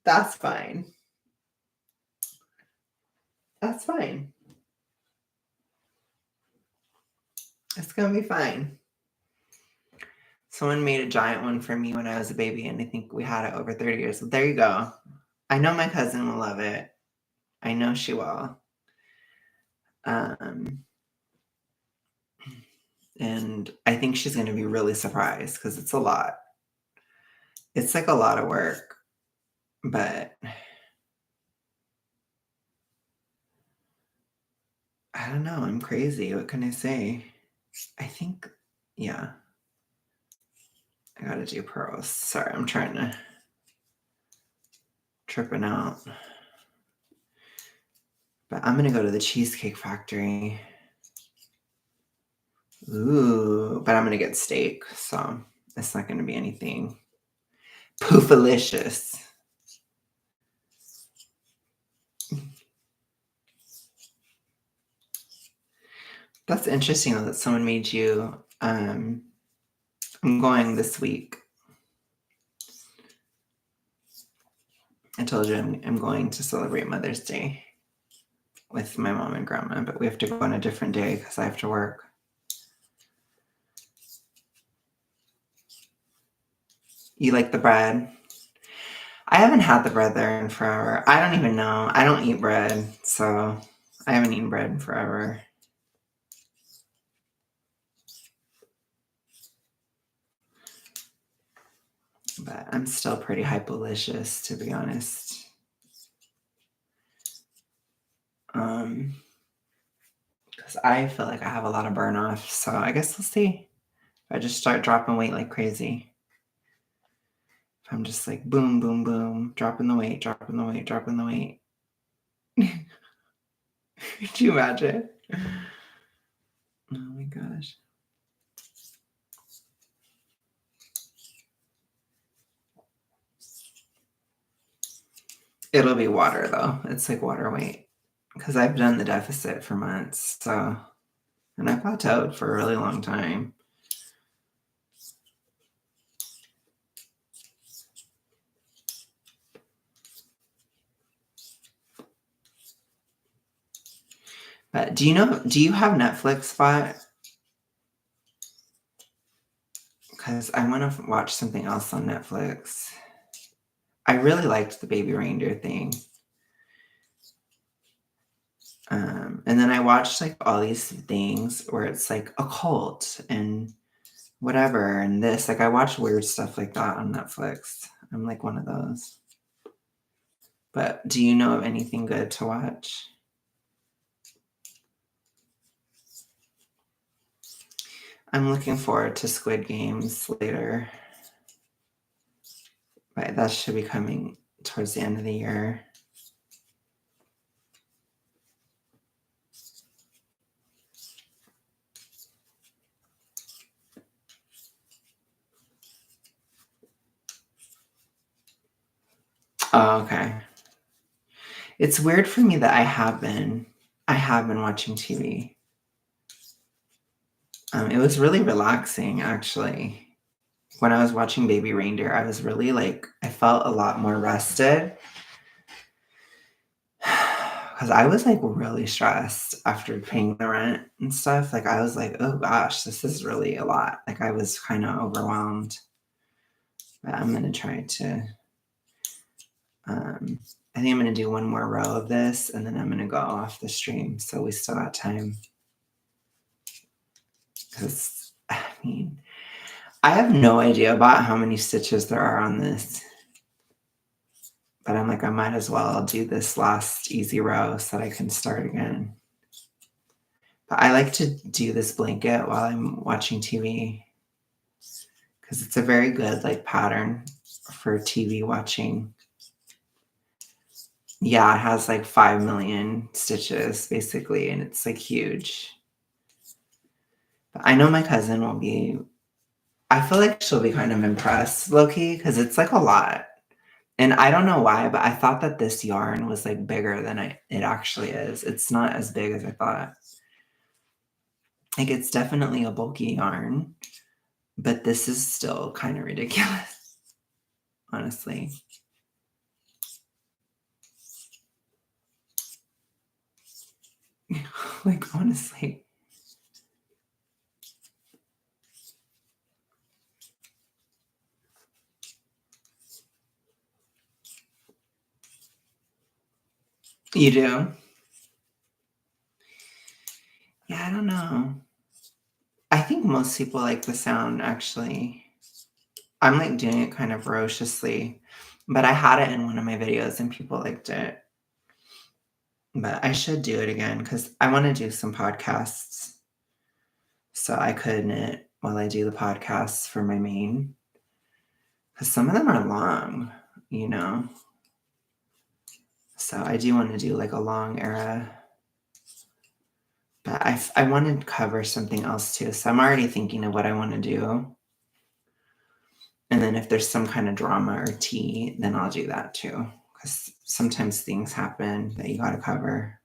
that's fine. That's fine. It's gonna be fine. Someone made a giant one for me when I was a baby, and I think we had it over 30 years. So there you go. I know my cousin will love it. I know she will. Um, and I think she's going to be really surprised because it's a lot. It's like a lot of work, but I don't know. I'm crazy. What can I say? I think, yeah, I got to do pearls. Sorry, I'm trying to tripping out. But I'm going to go to the Cheesecake Factory. Ooh, but I'm going to get steak, so it's not going to be anything poofalicious. That's interesting that someone made you. I'm going this week. I told you I'm going to celebrate Mother's Day with my mom and grandma, but we have to go on a different day because I have to work. You like the bread? I haven't had the bread there in forever. I don't even know. I don't eat bread, so I haven't eaten bread in forever. But I'm still pretty hypolicious, to be honest. Because I feel like I have a lot of burn off. So I guess we'll see. If I just start dropping weight like crazy. If I'm just like boom, boom, boom, dropping the weight, dropping the weight, dropping the weight. Could you imagine? Oh my gosh. It'll be water though. It's like water weight. Because I've done the deficit for months. So, and I plateaued for a really long time. But do you have Netflix, Spot? Because I want to watch something else on Netflix. I really liked the baby reindeer thing. And then I watched like all these things where it's like a cult and whatever and this. Like I watch weird stuff like that on Netflix. I'm like one of those. But do you know of anything good to watch? I'm looking forward to Squid Games later. But that should be coming towards the end of the year. Oh, okay. It's weird for me that I have been watching TV. It was really relaxing, actually. When I was watching Baby Reindeer, I was really like, I felt a lot more rested because I was like really stressed after paying the rent and stuff. Like, I was like, oh gosh, this is really a lot. Like, I was kind of overwhelmed. But I'm going to try to, I think I'm going to do one more row of this and then I'm going to go off the stream. So we still got time. Because, I mean, I have no idea about how many stitches there are on this. But I'm like, I might as well do this last easy row so that I can start again. But I like to do this blanket while I'm watching TV because it's a very good like pattern for TV watching. Yeah, it has like 5 million stitches basically, and it's like huge. But I know my cousin will be, I feel like she'll be kind of impressed, low-key, because it's like a lot. And I don't know why, but I thought that this yarn was like bigger than it actually is. It's not as big as I thought. Like it's definitely a bulky yarn, but this is still kind of ridiculous, honestly. Like honestly. You do? Yeah, I don't know. I think most people like the sound actually. I'm like doing it kind of ferociously, but I had it in one of my videos and people liked it. But I should do it again because I want to do some podcasts. So I could knit while I do the podcasts for my main. Because some of them are long, you know? So I do want to do like a long era. But I want to cover something else too. So I'm already thinking of what I want to do. And then if there's some kind of drama or tea, then I'll do that too. Because sometimes things happen that you got to cover.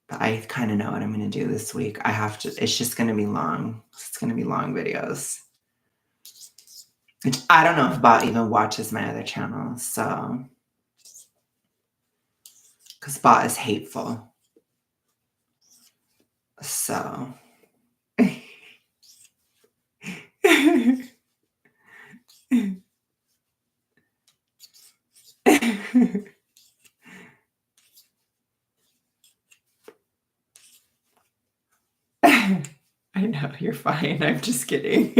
But I kind of know what I'm going to do this week. I have to, it's just going to be long. It's going to be long videos. Which I don't know if Bot even watches my other channel. So, because Bot is hateful. So. I know, you're fine. I'm just kidding.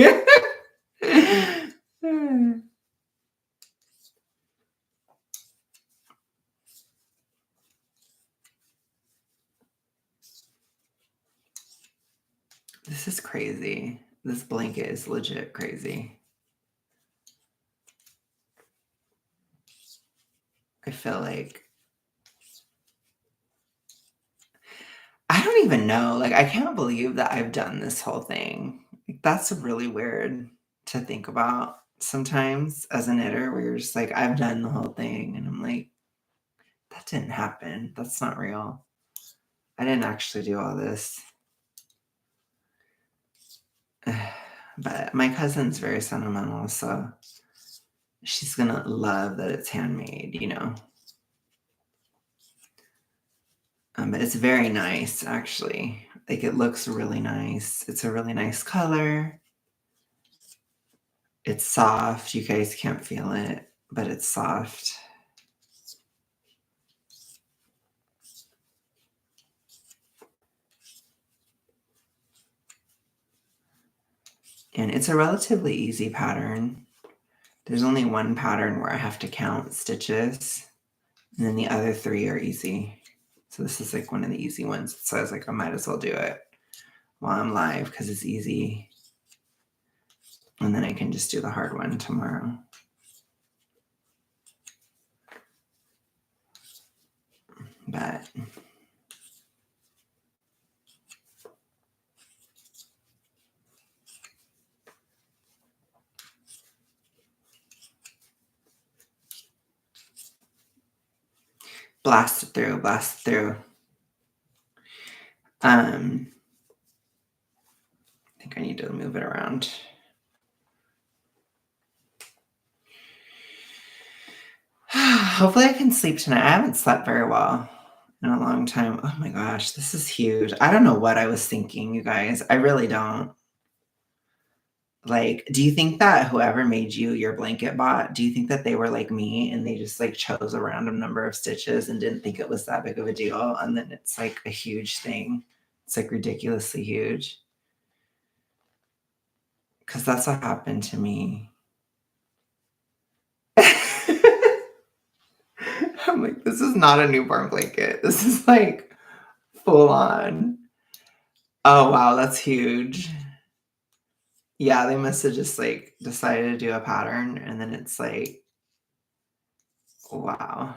crazy. This blanket is legit crazy. I feel like I don't even know. Like, I can't believe that I've done this whole thing. Like, that's really weird to think about sometimes as a knitter, where you're just like, I've done the whole thing. And I'm like, that didn't happen. That's not real. I didn't actually do all this. But my cousin's very sentimental, so she's gonna love that it's handmade, you know. But it's very nice, actually. Like, it looks really nice. It's a really nice color. It's soft. You guys can't feel it, but it's soft. And it's a relatively easy pattern. There's only one pattern where I have to count stitches, and then the other 3 are easy. So this is like one of the easy ones. So I was like, I might as well do it while I'm live because it's easy. And then I can just do the hard one tomorrow. But blast it through, blast it through. I think I need to move it around. Hopefully I can sleep tonight. I haven't slept very well in a long time. Oh my gosh, this is huge. I don't know what I was thinking, you guys. I really don't. Like, do you think that whoever made you your blanket bot, do you think that they were like me and they just like chose a random number of stitches and didn't think it was that big of a deal? And then it's like a huge thing. It's like ridiculously huge. Because that's what happened to me. I'm like, this is not a newborn blanket. This is like full on. Oh, wow, that's huge. Yeah, they must have just like decided to do a pattern and then it's like, wow.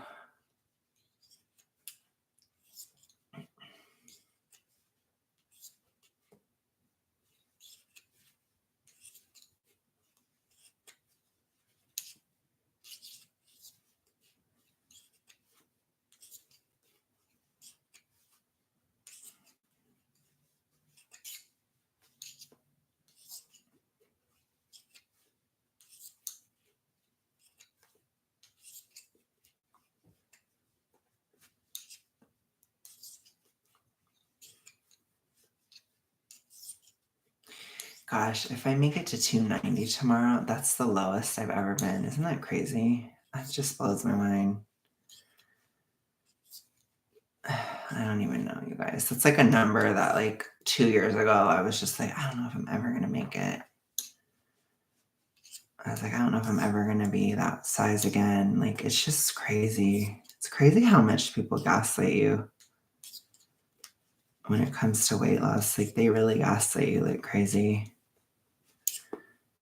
Gosh, if I make it to 290 tomorrow, that's the lowest I've ever been. Isn't that crazy? That just blows my mind. I don't even know, you guys. It's like a number that like 2 years ago, I was just like, I don't know if I'm ever gonna make it. I was like, I don't know if I'm ever gonna be that size again. Like, it's just crazy. It's crazy how much people gaslight you when it comes to weight loss. Like, they really gaslight you like crazy.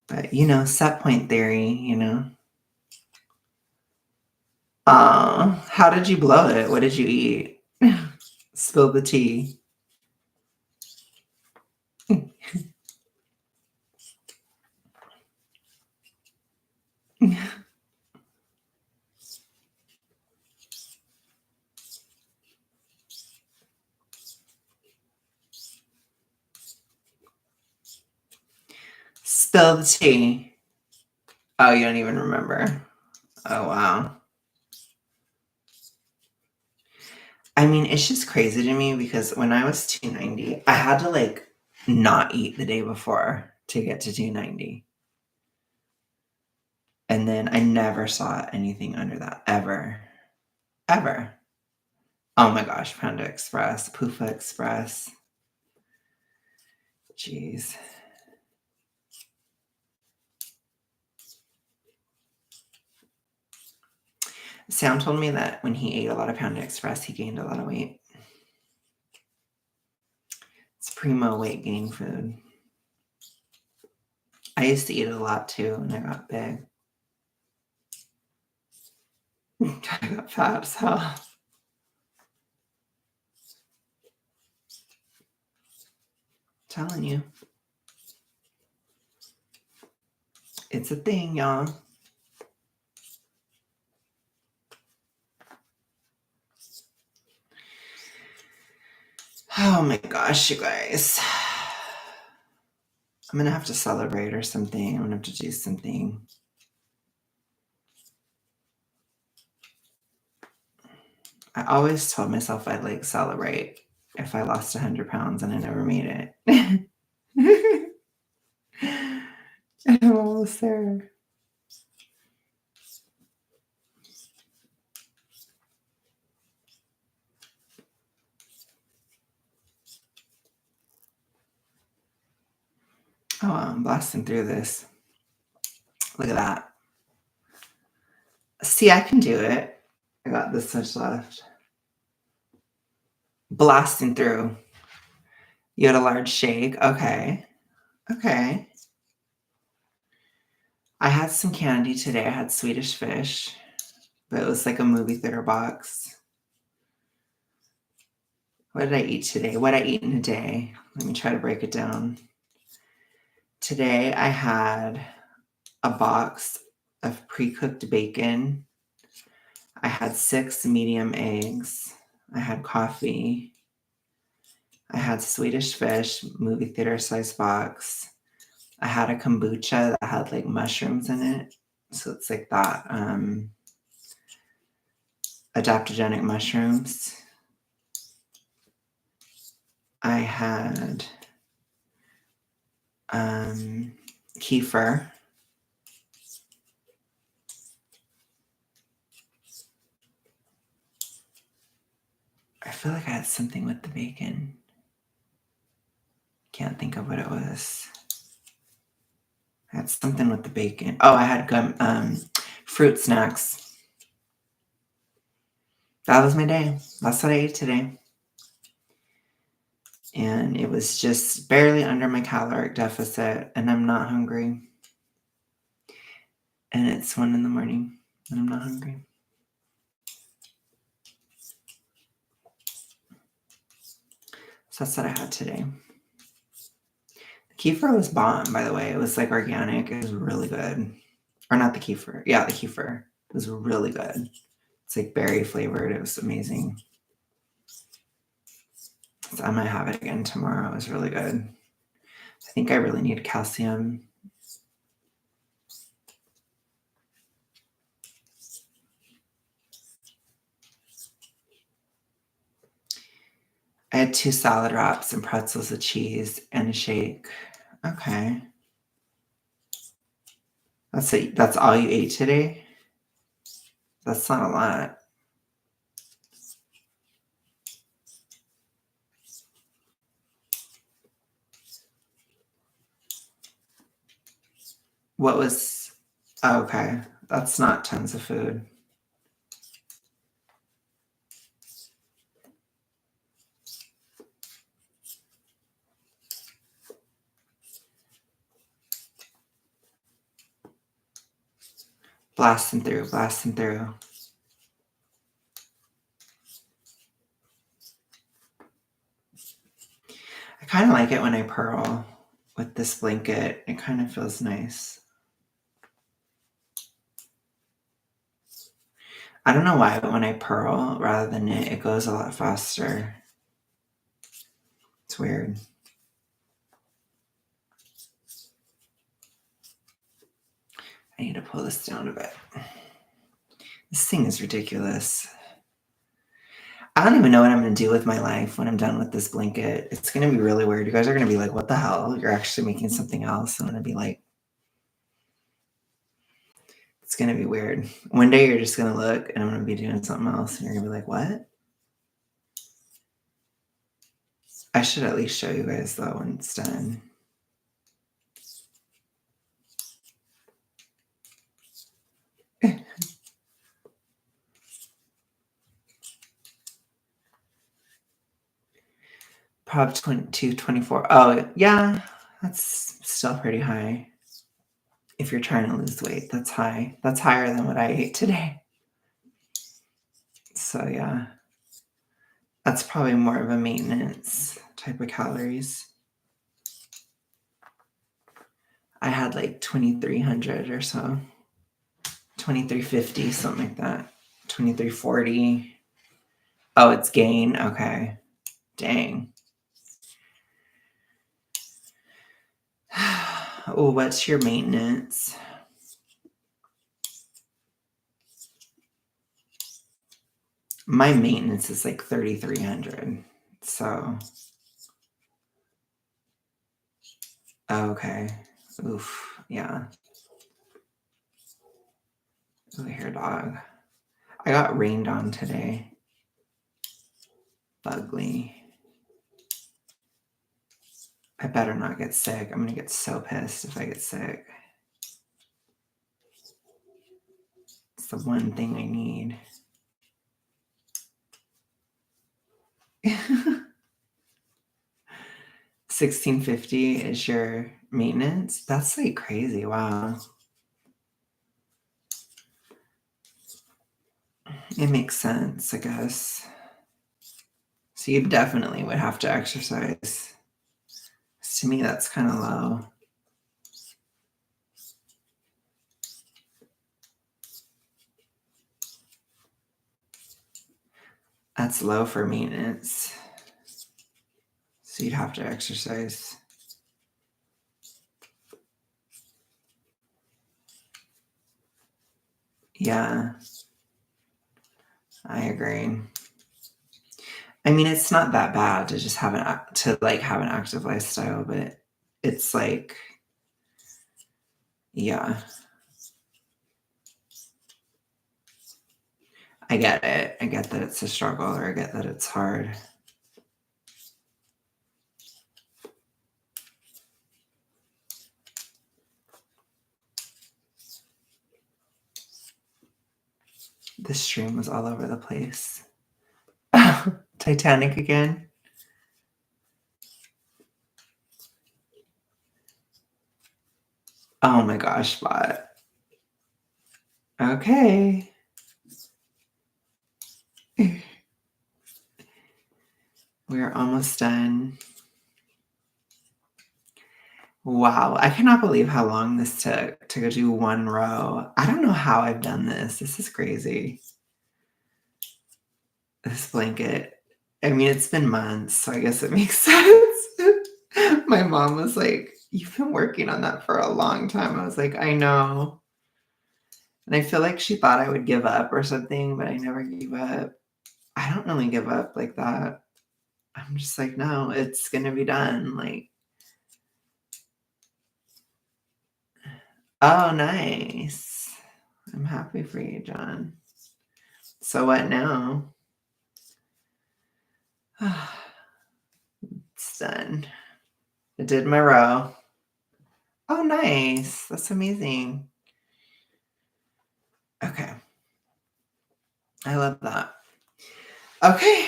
But, you know, set point theory, you know. How did you blow it? What did you eat? Spill the tea. Spill the tea. Oh, you don't even remember. Oh, wow. I mean, it's just crazy to me because when I was 290, I had to like not eat the day before to get to 290. And then I never saw anything under that ever. Ever. Oh my gosh, Panda Express, Poofa Express. Jeez. Sam told me that when he ate a lot of Panda Express, he gained a lot of weight. It's primo weight gain food. I used to eat it a lot too, and I got big. I got fat as hell. Telling you. It's a thing, y'all. Oh my gosh, you guys. I'm gonna have to celebrate or something. I'm gonna have to do something. I always told myself I'd like celebrate if I lost 100 pounds, and I never made it. I'm almost there. Oh, I'm blasting through this. Look at that. See, I can do it. I got this much left. Blasting through. You had a large shake. Okay. Okay. I had some candy today. I had Swedish Fish, but it was like a movie theater box. What did I eat today? What did I eat in a day? Let me try to break it down. Today I had a box of pre-cooked bacon. I had 6 medium eggs. I had coffee. I had Swedish Fish, movie theater size box. I had a kombucha that had like mushrooms in it. So it's like that adaptogenic mushrooms. I had kefir. I feel like I had something with the bacon. Can't think of what it was. I had something with the bacon. Oh, I had fruit snacks. That was my day. That's what I ate today. And it was just barely under my caloric deficit, and I'm not hungry. And it's 1 a.m, and I'm not hungry. So that's what I had today. The kefir was bomb, by the way. It was like organic. It was really good. Or not the kefir. Yeah, the kefir. It was really good. It's like berry flavored. It was amazing. So I might have it again tomorrow. It was really good. I think I really need calcium. I had 2 salad wraps and pretzels with cheese and a shake. Okay. That's it. That's all you ate today? That's not a lot. What was... Okay. That's not tons of food. Blasting through, blasting through. I kind of like it when I purl with this blanket. It kind of feels nice. I don't know why, but when I purl rather than knit, it goes a lot faster. It's weird. I need to pull this down a bit. This thing is ridiculous. I don't even know what I'm going to do with my life when I'm done with this blanket. It's going to be really weird. You guys are going to be like, what the hell? You're actually making something else. I'm going to be like, it's going to be weird. One day you're just going to look and I'm going to be doing something else. And you're going to be like, what? I should at least show you guys though when it's done. Prop 2224. Oh, yeah, that's still pretty high. if you're trying to lose weight, that's high. That's higher than what I ate today. So yeah, that's probably more of a maintenance type of calories. I had like 2,300 or so, 2,350, something like that, 2,340. Oh, it's gain. Okay. Dang. Oh, what's your maintenance? My maintenance is like 3,300. So, okay. Oof. Yeah. Ooh, here, dog. I got rained on today. Ugly. I better not get sick. I'm gonna get so pissed if I get sick. It's the one thing I need. 1,650 is your maintenance? That's like crazy. Wow. It makes sense, I guess. So you definitely would have to exercise. To me, that's kind of low. That's low for maintenance. So you'd have to exercise. Yeah, I agree. I mean, it's not that bad to just have have an active lifestyle, but it's like, yeah, I get it. I get that it's a struggle, or I get that it's hard. This stream was all over the place. Titanic again. Oh my gosh, bot. Okay. We're almost done. Wow, I cannot believe how long this took to go do one row. I don't know how I've done this. This is crazy. This blanket. I mean, it's been months, so I guess it makes sense. My mom was like, "You've been working on that for a long time." I was like, "I know." And I feel like she thought I would give up or something, but I never gave up. I don't really give up like that. I'm just like, "No, it's gonna be done." Like, oh, nice. I'm happy for you, John. So what now? It's done. I did my row. Oh, nice. That's amazing. Okay. I love that. Okay.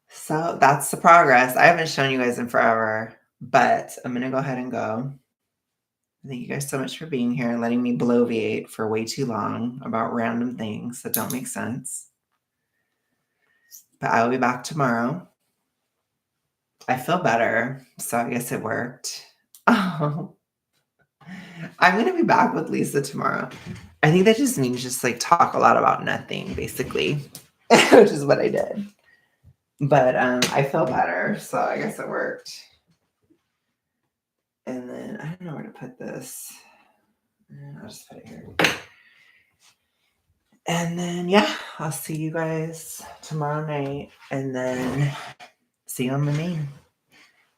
So that's the progress. I haven't shown you guys in forever, but I'm going to go ahead and go. Thank you guys so much for being here and letting me bloviate for way too long about random things that don't make sense. But I will be back tomorrow. I feel better, so I guess it worked. Oh, I'm going to be back with Lisa tomorrow. I think that just means just like talk a lot about nothing, basically, which is what I did. But I feel better, so I guess it worked. And then I don't know where to put this. I'll just put it here. And then, yeah, I'll see you guys tomorrow night. And then see you on the main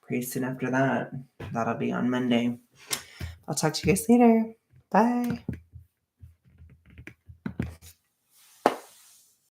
pretty soon after that. That'll be on Monday. I'll talk to you guys later. Bye.